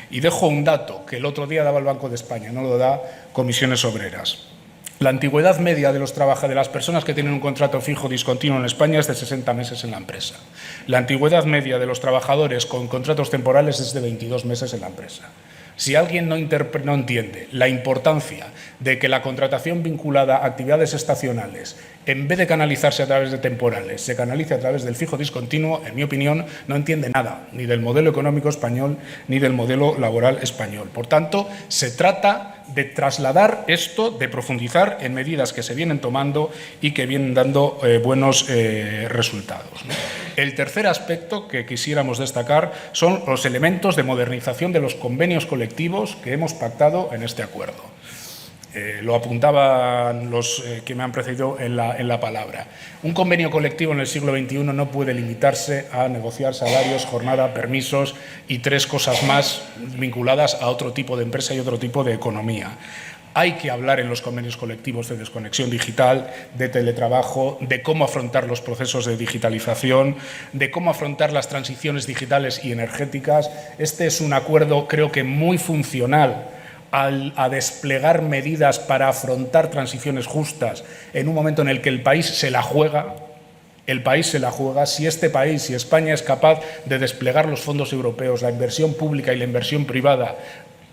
Y dejo un dato que el otro día daba el Banco de España, no lo da Comisiones Obreras. La antigüedad media de las personas que tienen un contrato fijo discontinuo en España es de 60 meses en la empresa. La antigüedad media de los trabajadores con contratos temporales es de 22 meses en la empresa. Si alguien no entiende la importancia de que la contratación vinculada a actividades estacionales, en vez de canalizarse a través de temporales, se canalice a través del fijo discontinuo, en mi opinión, no entiende nada, ni del modelo económico español, ni del modelo laboral español. Por tanto, se trata de trasladar esto, de profundizar en medidas que se vienen tomando y que vienen dando buenos resultados, ¿no? El tercer aspecto que quisiéramos destacar son los elementos de modernización de los convenios colectivos que hemos pactado en este acuerdo. Lo apuntaban los que me han precedido en la palabra. Un convenio colectivo en el siglo XXI no puede limitarse a negociar salarios, jornada, permisos y tres cosas más vinculadas a otro tipo de empresa y otro tipo de economía. Hay que hablar en los convenios colectivos de desconexión digital, de teletrabajo, de cómo afrontar los procesos de digitalización, de cómo afrontar las transiciones digitales y energéticas. Este es un acuerdo, creo que muy funcional a desplegar medidas para afrontar transiciones justas en un momento en el que el país se la juega. Si este país, si España es capaz de desplegar los fondos europeos, la inversión pública y la inversión privada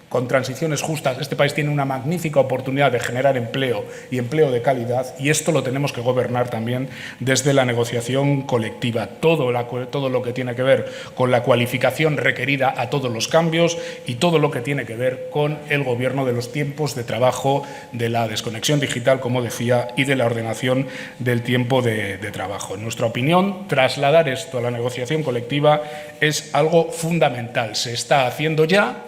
con transiciones justas, este país tiene una magnífica oportunidad de generar empleo y empleo de calidad, y esto lo tenemos que gobernar también desde la negociación colectiva. Todo lo que tiene que ver con la cualificación requerida a todos los cambios y todo lo que tiene que ver con el gobierno de los tiempos de trabajo, de la desconexión digital, como decía, y de la ordenación del tiempo de trabajo. En nuestra opinión, trasladar esto a la negociación colectiva es algo fundamental. Se está haciendo ya.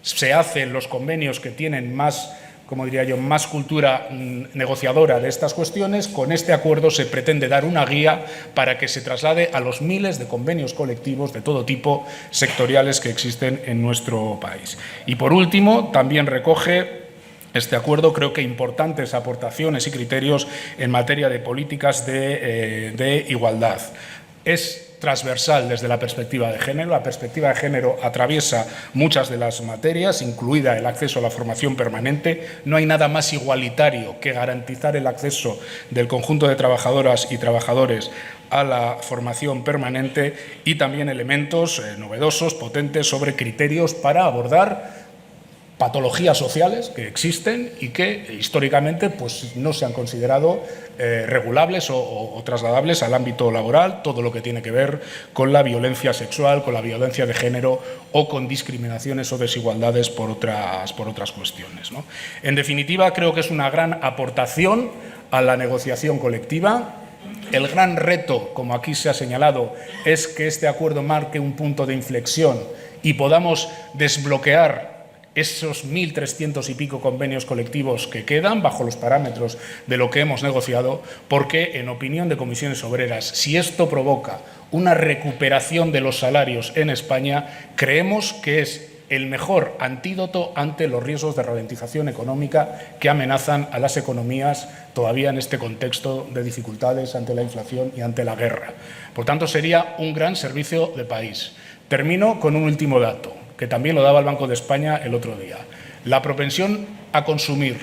Se hacen los convenios que tienen más, como diría yo, más cultura negociadora de estas cuestiones. Con este acuerdo se pretende dar una guía para que se traslade a los miles de convenios colectivos de todo tipo sectoriales que existen en nuestro país. Y por último, también recoge este acuerdo, creo que importantes aportaciones y criterios en materia de políticas de igualdad. Es transversal desde la perspectiva de género. La perspectiva de género atraviesa muchas de las materias, incluida el acceso a la formación permanente. No hay nada más igualitario que garantizar el acceso del conjunto de trabajadoras y trabajadores a la formación permanente, y también elementos novedosos, potentes, sobre criterios para abordar patologías sociales que existen y que históricamente pues, no se han considerado regulables o trasladables al ámbito laboral, todo lo que tiene que ver con la violencia sexual, con la violencia de género o con discriminaciones o desigualdades por otras cuestiones, ¿no? En definitiva, creo que es una gran aportación a la negociación colectiva. El gran reto, como aquí se ha señalado, es que este acuerdo marque un punto de inflexión y podamos desbloquear esos 1.300 y pico convenios colectivos que quedan bajo los parámetros de lo que hemos negociado, porque, en opinión de Comisiones Obreras, si esto provoca una recuperación de los salarios en España, creemos que es el mejor antídoto ante los riesgos de ralentización económica que amenazan a las economías todavía en este contexto de dificultades ante la inflación y ante la guerra. Por tanto, sería un gran servicio de país. Termino con un último dato, que también lo daba el Banco de España el otro día. La propensión a consumir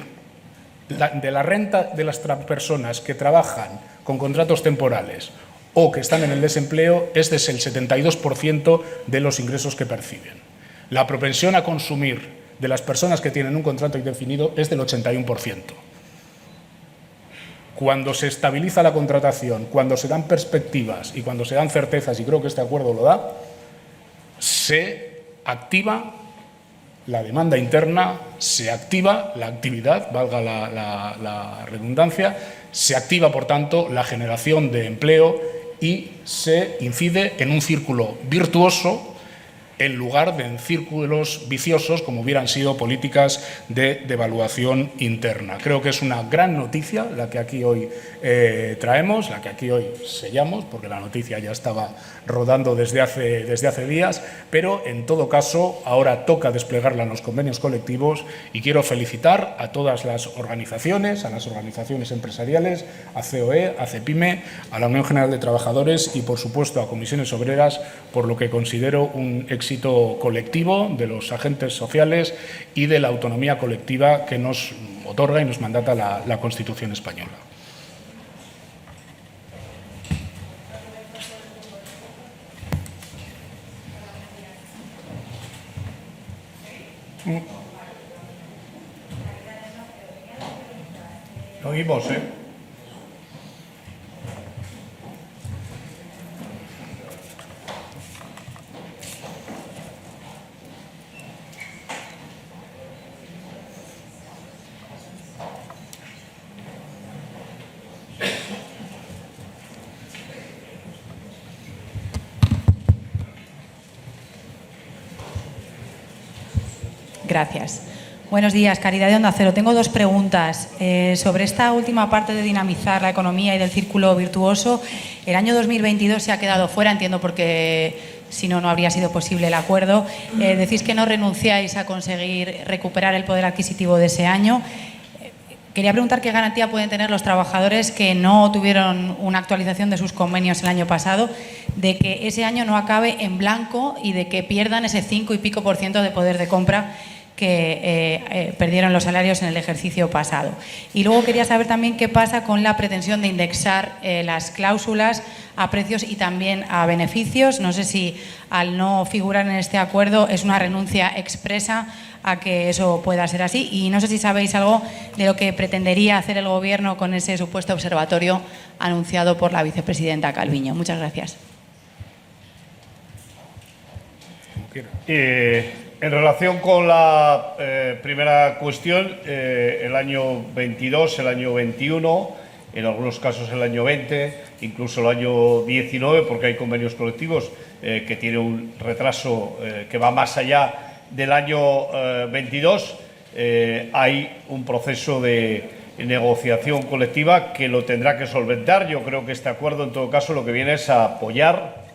de la renta de las personas que trabajan con contratos temporales o que están en el desempleo es del 72% de los ingresos que perciben. La propensión a consumir de las personas que tienen un contrato indefinido es del 81%. Cuando se estabiliza la contratación, cuando se dan perspectivas y cuando se dan certezas, y creo que este acuerdo lo da, se activa la demanda interna, se activa la actividad, valga la redundancia, se activa, por tanto, la generación de empleo y se incide en un círculo virtuoso en lugar de en círculos viciosos como hubieran sido políticas de devaluación interna. Creo que es una gran noticia la que aquí hoy traemos, la que aquí hoy sellamos, porque la noticia ya estaba rodando desde hace días, pero en todo caso ahora toca desplegarla en los convenios colectivos y quiero felicitar a todas las organizaciones, a las organizaciones empresariales, a COE, a CEPIME, a la Unión General de Trabajadores y, por supuesto, a Comisiones Obreras por lo que considero un éxito colectivo de los agentes sociales y de la autonomía colectiva que nos otorga y nos mandata la Constitución española. Lo oímos, ¿eh? Gracias. Buenos días, Caridad de Onda Cero. Tengo dos preguntas. Sobre esta última parte de dinamizar la economía y del círculo virtuoso, el año 2022 se ha quedado fuera, entiendo porque si no, no habría sido posible el acuerdo. Decís que no renunciáis a conseguir recuperar el poder adquisitivo de ese año. Quería preguntar qué garantía pueden tener los trabajadores que no tuvieron una actualización de sus convenios el año pasado, de que ese año no acabe en blanco y de que pierdan ese 5 y pico % de poder de compra que perdieron los salarios en el ejercicio pasado. Y luego quería saber también qué pasa con la pretensión de indexar las cláusulas a precios y también a beneficios. No sé si al no figurar en este acuerdo es una renuncia expresa a que eso pueda ser así. Y no sé si sabéis algo de lo que pretendería hacer el Gobierno con ese supuesto observatorio anunciado por la vicepresidenta Calviño. Muchas gracias. En relación con la primera cuestión, el año 22, el año 21, en algunos casos el año 20, incluso el año 19, porque hay convenios colectivos que tienen un retraso que va más allá del año 22, hay un proceso de negociación colectiva que lo tendrá que solventar. Yo creo que este acuerdo, en todo caso, lo que viene es a apoyar,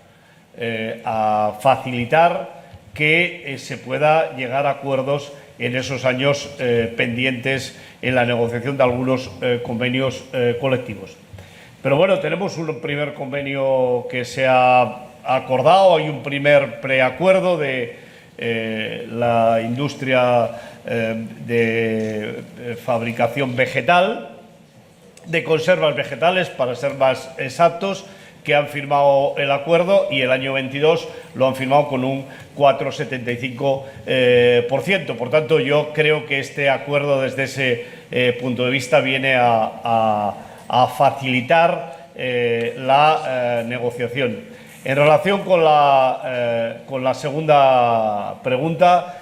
a facilitar que se pueda llegar a acuerdos en esos años pendientes en la negociación de algunos convenios colectivos. Pero bueno, tenemos un primer convenio que se ha acordado, hay un primer preacuerdo de la industria de fabricación vegetal, de conservas vegetales, para ser más exactos, que han firmado el acuerdo y el año 22 lo han firmado con un 4,75%. Por tanto, yo creo que este acuerdo desde ese punto de vista viene a facilitar la negociación. En relación con la segunda pregunta,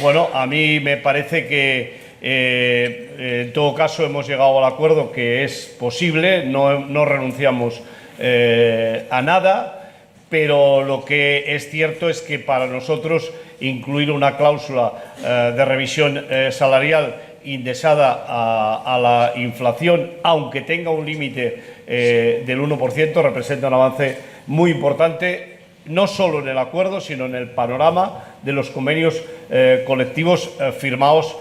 bueno, a mí me parece que en todo caso hemos llegado al acuerdo que es posible, no renunciamos a nada, pero lo que es cierto es que para nosotros incluir una cláusula de revisión salarial indexada a la inflación, aunque tenga un límite del 1%, representa un avance muy importante, no solo en el acuerdo, sino en el panorama de los convenios colectivos firmados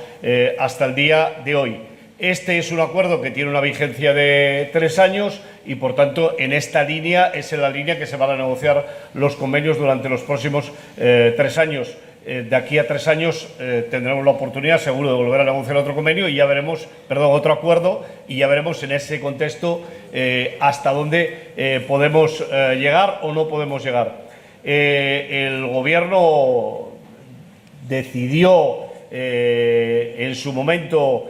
hasta el día de hoy. Este es un acuerdo que tiene una vigencia de 3 años y, por tanto, en esta línea es en la línea que se van a negociar los convenios durante los próximos 3 años. De aquí a 3 años tendremos la oportunidad, seguro, de volver a negociar otro convenio y ya veremos, otro acuerdo, y ya veremos en ese contexto hasta dónde podemos llegar o no podemos llegar. El Gobierno decidió en su momento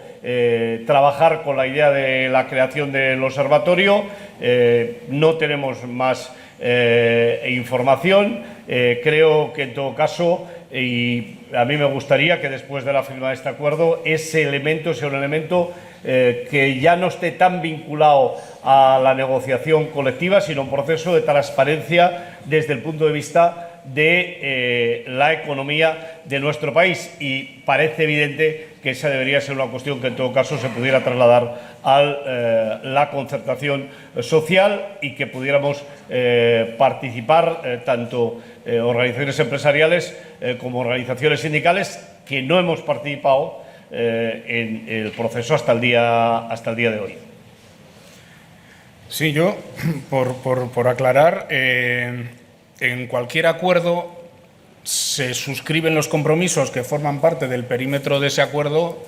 trabajar con la idea de la creación del observatorio. No tenemos más información. Creo que en todo caso, y a mí me gustaría que después de la firma de este acuerdo ese elemento sea un elemento que ya no esté tan vinculado a la negociación colectiva, sino un proceso de transparencia desde el punto de vista de la economía de nuestro país, y parece evidente que esa debería ser una cuestión que en todo caso se pudiera trasladar a la concertación social y que pudiéramos participar tanto organizaciones empresariales como organizaciones sindicales que no hemos participado en el proceso hasta el día de hoy. Sí, yo, por aclarar, en cualquier acuerdo se suscriben los compromisos que forman parte del perímetro de ese acuerdo,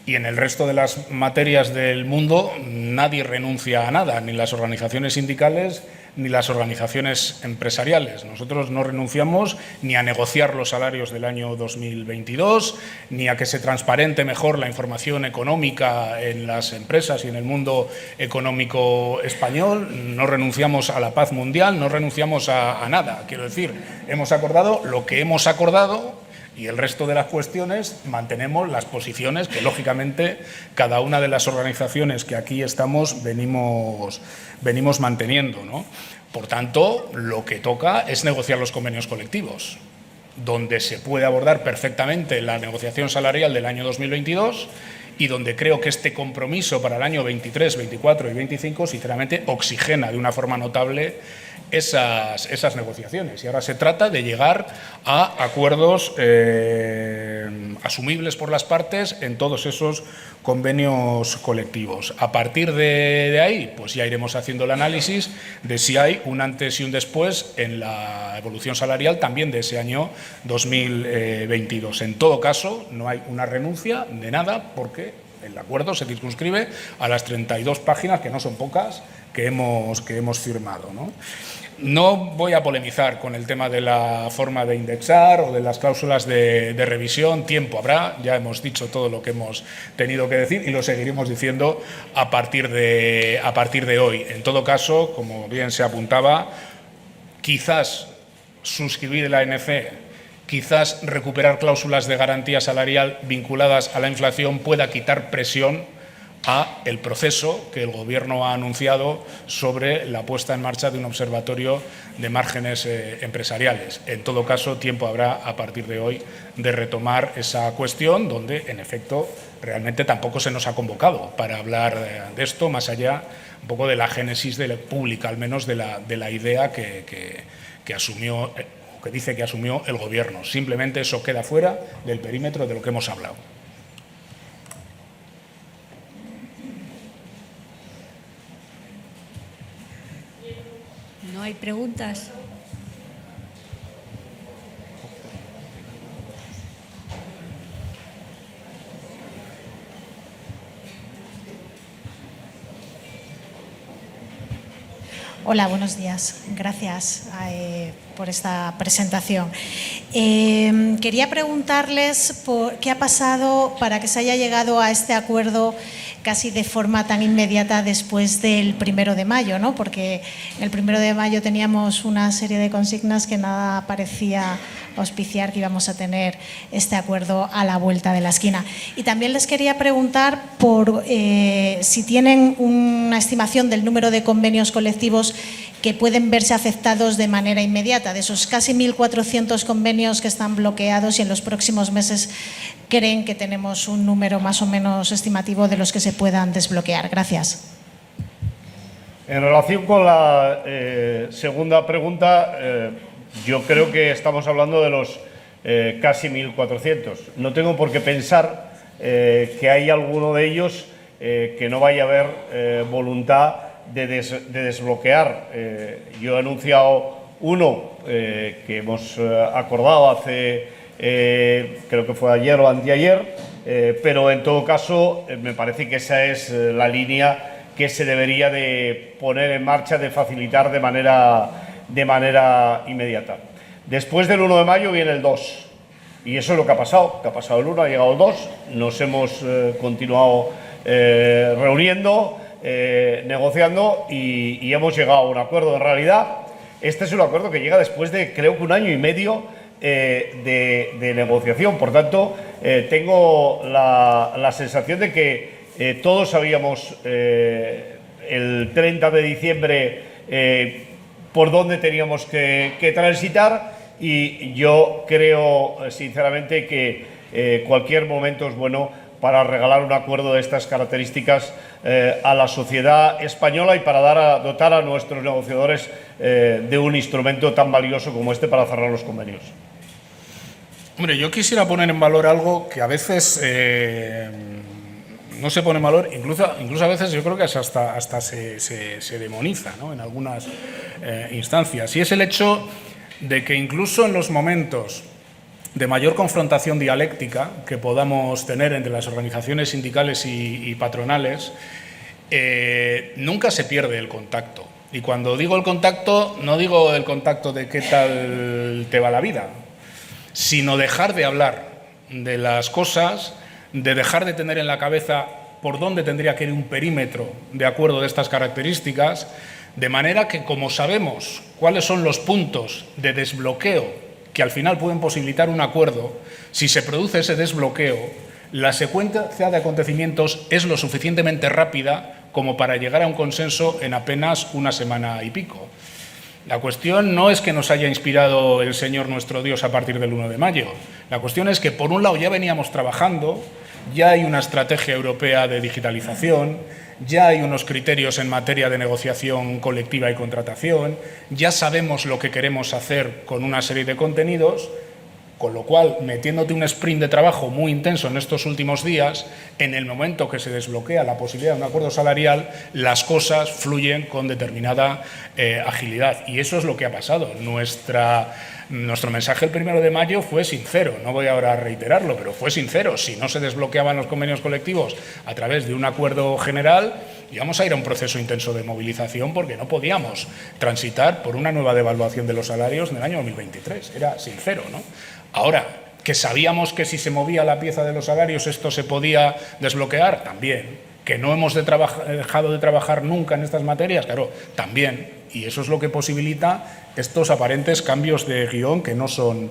y en el resto de las materias del mundo nadie renuncia a nada, ni las organizaciones sindicales ni las organizaciones empresariales. Nosotros no renunciamos ni a negociar los salarios del año 2022, ni a que se transparente mejor la información económica en las empresas y en el mundo económico español. No renunciamos a la paz mundial, no renunciamos a nada. Quiero decir, hemos acordado lo que hemos acordado, y el resto de las cuestiones mantenemos las posiciones que, lógicamente, cada una de las organizaciones que aquí estamos venimos manteniendo, ¿no? Por tanto, lo que toca es negociar los convenios colectivos, donde se puede abordar perfectamente la negociación salarial del año 2022 y donde creo que este compromiso para el año 23, 24 y 25, sinceramente, oxigena de una forma notable esas negociaciones. Y ahora se trata de llegar a acuerdos asumibles por las partes en todos esos convenios colectivos. A partir de ahí, pues ya iremos haciendo el análisis de si hay un antes y un después en la evolución salarial también de ese año 2022. En todo caso, no hay una renuncia de nada, porque el acuerdo se circunscribe a las 32 páginas, que no son pocas, que hemos firmado, ¿no? No voy a polemizar con el tema de la forma de indexar o de las cláusulas de revisión. Tiempo habrá, ya hemos dicho todo lo que hemos tenido que decir y lo seguiremos diciendo a partir de hoy. En todo caso, como bien se apuntaba, quizás suscribir la ANC, quizás recuperar cláusulas de garantía salarial vinculadas a la inflación pueda quitar presión a el proceso que el Gobierno ha anunciado sobre la puesta en marcha de un observatorio de márgenes empresariales. En todo caso, tiempo habrá a partir de hoy de retomar esa cuestión, donde, en efecto, realmente tampoco se nos ha convocado para hablar de esto, más allá un poco de la génesis pública, al menos de la idea que asumió, que dice que asumió el Gobierno. Simplemente eso queda fuera del perímetro de lo que hemos hablado. No hay preguntas. Hola, buenos días. Gracias por esta presentación. Quería preguntarles qué ha pasado para que se haya llegado a este acuerdo casi de forma tan inmediata después del 1 de mayo, ¿no? Porque el 1 de mayo teníamos una serie de consignas que nada parecía auspiciar que íbamos a tener este acuerdo a la vuelta de la esquina. Y también les quería preguntar por si tienen una estimación del número de convenios colectivos que pueden verse afectados de manera inmediata, de esos casi 1.400 convenios que están bloqueados, y en los próximos meses creen que tenemos un número más o menos estimativo de los que se puedan desbloquear. Gracias. En relación con la segunda pregunta, yo creo que estamos hablando de los casi 1.400. No tengo por qué pensar que hay alguno de ellos que no vaya a haber voluntad de desbloquear. Yo he anunciado uno que hemos acordado hace, creo que fue ayer o anteayer, pero en todo caso me parece que esa es la línea que se debería de poner en marcha, de facilitar de manera inmediata. Después del 1 de mayo viene el 2, y eso es lo que ha pasado. Que ha pasado el 1, ha llegado el 2, nos hemos continuado reuniendo, negociando y hemos llegado a un acuerdo. En realidad, este es un acuerdo que llega después de, creo que 1 año y medio de negociación. Por tanto, tengo la sensación de que todos sabíamos el 30 de diciembre por dónde teníamos que transitar, y yo creo sinceramente que cualquier momento es bueno para regalar un acuerdo de estas características a la sociedad española y para dotar a nuestros negociadores de un instrumento tan valioso como este para cerrar los convenios. Hombre, yo quisiera poner en valor algo que a veces no se pone en valor, incluso a veces yo creo que hasta se demoniza, ¿no?, en algunas instancias, y es el hecho de que incluso en los momentos de mayor confrontación dialéctica que podamos tener entre las organizaciones sindicales y patronales, nunca se pierde el contacto. Y cuando digo el contacto, no digo el contacto de qué tal te va la vida, sino dejar de hablar de las cosas, de dejar de tener en la cabeza por dónde tendría que ir un perímetro de acuerdo de estas características, de manera que, como sabemos cuáles son los puntos de desbloqueo que al final pueden posibilitar un acuerdo, si se produce ese desbloqueo, la secuencia de acontecimientos es lo suficientemente rápida como para llegar a un consenso en apenas 1 semana y pico. La cuestión no es que nos haya inspirado el Señor nuestro Dios a partir del 1 de mayo. La cuestión es que, por un lado, ya veníamos trabajando, ya hay una estrategia europea de digitalización, ya hay unos criterios en materia de negociación colectiva y contratación, ya sabemos lo que queremos hacer con una serie de contenidos, con lo cual, metiéndote un sprint de trabajo muy intenso en estos últimos días, en el momento que se desbloquea la posibilidad de un acuerdo salarial, las cosas fluyen con determinada agilidad. Y eso es lo que ha pasado. Nuestro mensaje el 1 de mayo fue sincero, no voy ahora a reiterarlo, pero fue sincero. Si no se desbloqueaban los convenios colectivos a través de un acuerdo general, íbamos a ir a un proceso intenso de movilización, porque no podíamos transitar por una nueva devaluación de los salarios en el año 2023. Era sincero, ¿no? Ahora, que sabíamos que si se movía la pieza de los salarios esto se podía desbloquear, también. Que no hemos dejado de trabajar nunca en estas materias, claro, también. Y eso es lo que posibilita estos aparentes cambios de guión que no son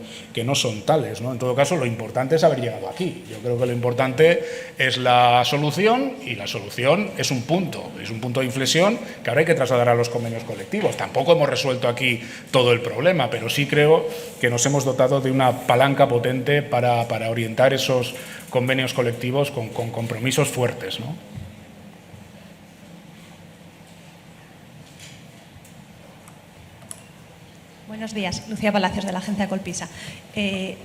tales, ¿no? En todo caso, lo importante es haber llegado aquí. Yo creo que lo importante es la solución, y la solución es un punto de inflexión que ahora hay que trasladar a los convenios colectivos. Tampoco hemos resuelto aquí todo el problema, pero sí creo que nos hemos dotado de una palanca potente para orientar esos convenios colectivos con compromisos fuertes, ¿no? Buenos días, Lucía Palacios, de la agencia Colpisa.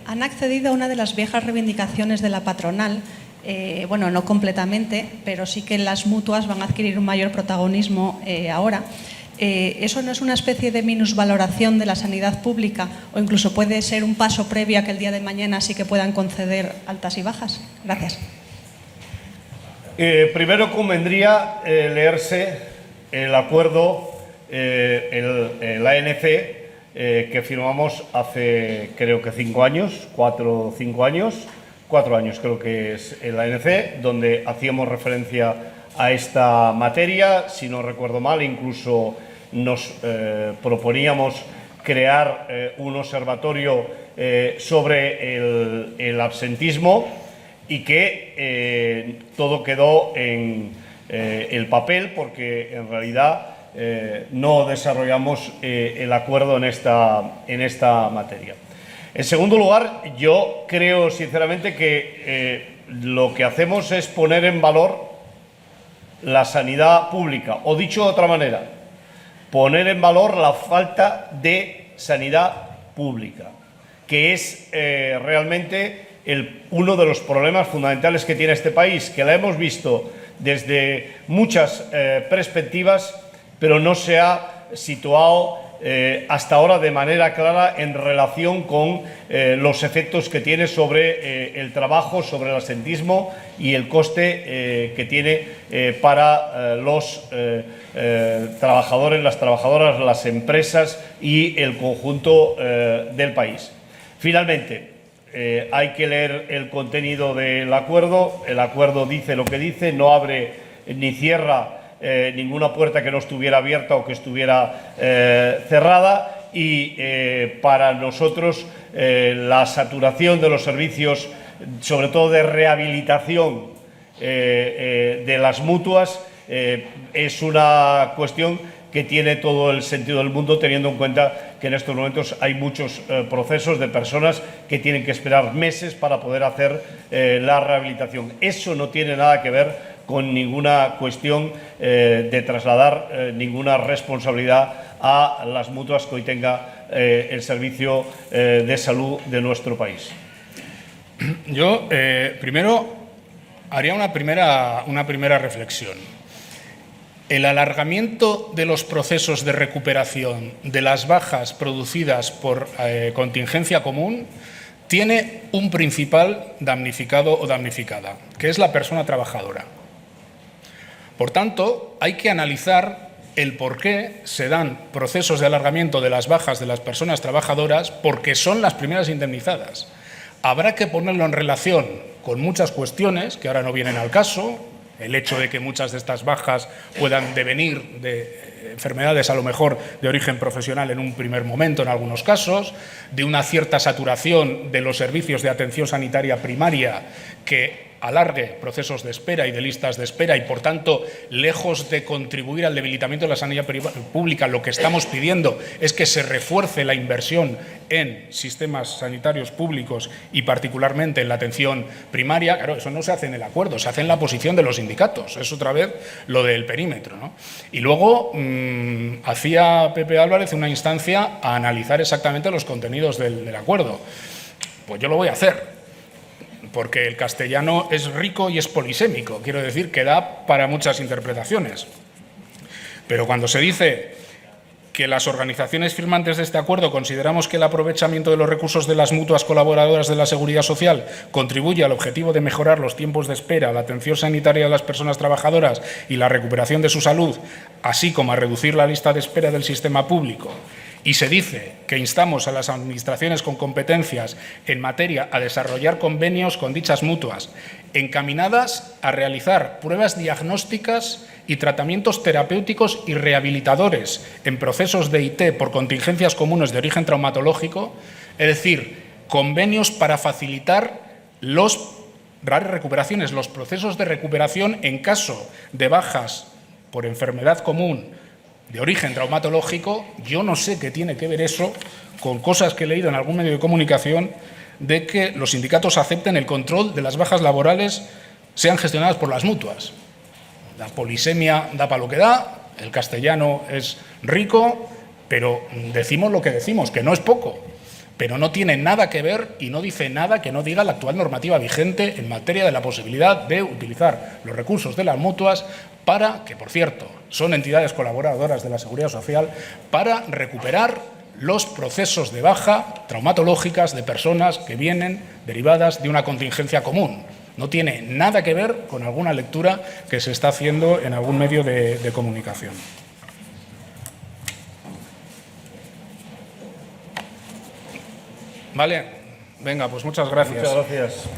Han accedido a una de las viejas reivindicaciones de la patronal, bueno, no completamente, pero sí que las mutuas van a adquirir un mayor protagonismo ahora. ¿Eso no es una especie de minusvaloración de la sanidad pública, o incluso puede ser un paso previo a que el día de mañana sí que puedan conceder altas y bajas? Gracias. Primero convendría leerse el acuerdo el ANC que firmamos hace creo que 5 años, 4 o 5 años, 4 años creo que es el ANC, donde hacíamos referencia a esta materia. Si no recuerdo mal, incluso nos proponíamos crear un observatorio sobre el absentismo y que todo quedó en el papel porque en realidad no desarrollamos el acuerdo en esta materia. En segundo lugar, yo creo sinceramente que lo que hacemos es poner en valor la sanidad pública, o dicho de otra manera, poner en valor la falta de sanidad pública, que es realmente uno de los problemas fundamentales que tiene este país, que la hemos visto desde muchas perspectivas, pero no se ha situado hasta ahora de manera clara en relación con los efectos que tiene sobre el trabajo, sobre el absentismo y el coste que tiene para los trabajadores, las trabajadoras, las empresas y el conjunto del país. Finalmente, hay que leer el contenido del acuerdo. El acuerdo dice lo que dice, no abre ni cierra ninguna puerta que no estuviera abierta o que estuviera cerrada, y para nosotros la saturación de los servicios, sobre todo de rehabilitación de las mutuas, es una cuestión que tiene todo el sentido del mundo, teniendo en cuenta que en estos momentos hay muchos procesos de personas que tienen que esperar meses para poder hacer la rehabilitación. Eso no tiene nada que ver con ninguna cuestión de trasladar ninguna responsabilidad a las mutuas que hoy tenga el servicio de salud de nuestro país. Yo primero haría una primera reflexión. El alargamiento de los procesos de recuperación de las bajas producidas por contingencia común tiene un principal damnificado o damnificada, que es la persona trabajadora. Por tanto, hay que analizar el por qué se dan procesos de alargamiento de las bajas de las personas trabajadoras, porque son las primeras indemnizadas. Habrá que ponerlo en relación con muchas cuestiones que ahora no vienen al caso, el hecho de que muchas de estas bajas puedan devenir de enfermedades a lo mejor de origen profesional en un primer momento en algunos casos, de una cierta saturación de los servicios de atención sanitaria primaria que alargue procesos de espera y de listas de espera y, por tanto, lejos de contribuir al debilitamiento de la sanidad pública, lo que estamos pidiendo es que se refuerce la inversión en sistemas sanitarios públicos y, particularmente, en la atención primaria. Claro, eso no se hace en el acuerdo, se hace en la posición de los sindicatos. Es otra vez lo del perímetro, ¿no? Y luego hacía Pepe Álvarez una instancia a analizar exactamente los contenidos del acuerdo. Pues yo lo voy a hacer, porque el castellano es rico y es polisémico, quiero decir que da para muchas interpretaciones. Pero cuando se dice que las organizaciones firmantes de este acuerdo consideramos que el aprovechamiento de los recursos de las mutuas colaboradoras de la Seguridad Social contribuye al objetivo de mejorar los tiempos de espera, la atención sanitaria de las personas trabajadoras y la recuperación de su salud, así como a reducir la lista de espera del sistema público, y se dice que instamos a las administraciones con competencias en materia a desarrollar convenios con dichas mutuas encaminadas a realizar pruebas diagnósticas y tratamientos terapéuticos y rehabilitadores en procesos de IT por contingencias comunes de origen traumatológico, es decir, convenios para facilitar las recuperaciones, los procesos de recuperación en caso de bajas por enfermedad común de origen traumatológico. Yo no sé qué tiene que ver eso con cosas que he leído en algún medio de comunicación de que los sindicatos acepten el control de las bajas laborales sean gestionadas por las mutuas. La polisemia da para lo que da, el castellano es rico, pero decimos lo que decimos, que no es poco, pero no tiene nada que ver y no dice nada que no diga la actual normativa vigente en materia de la posibilidad de utilizar los recursos de las mutuas para, que por cierto, son entidades colaboradoras de la Seguridad Social, para recuperar los procesos de baja traumatológicas de personas que vienen derivadas de una contingencia común. No tiene nada que ver con alguna lectura que se está haciendo en algún medio de comunicación. ¿Vale? Venga, pues muchas gracias. Muchas gracias.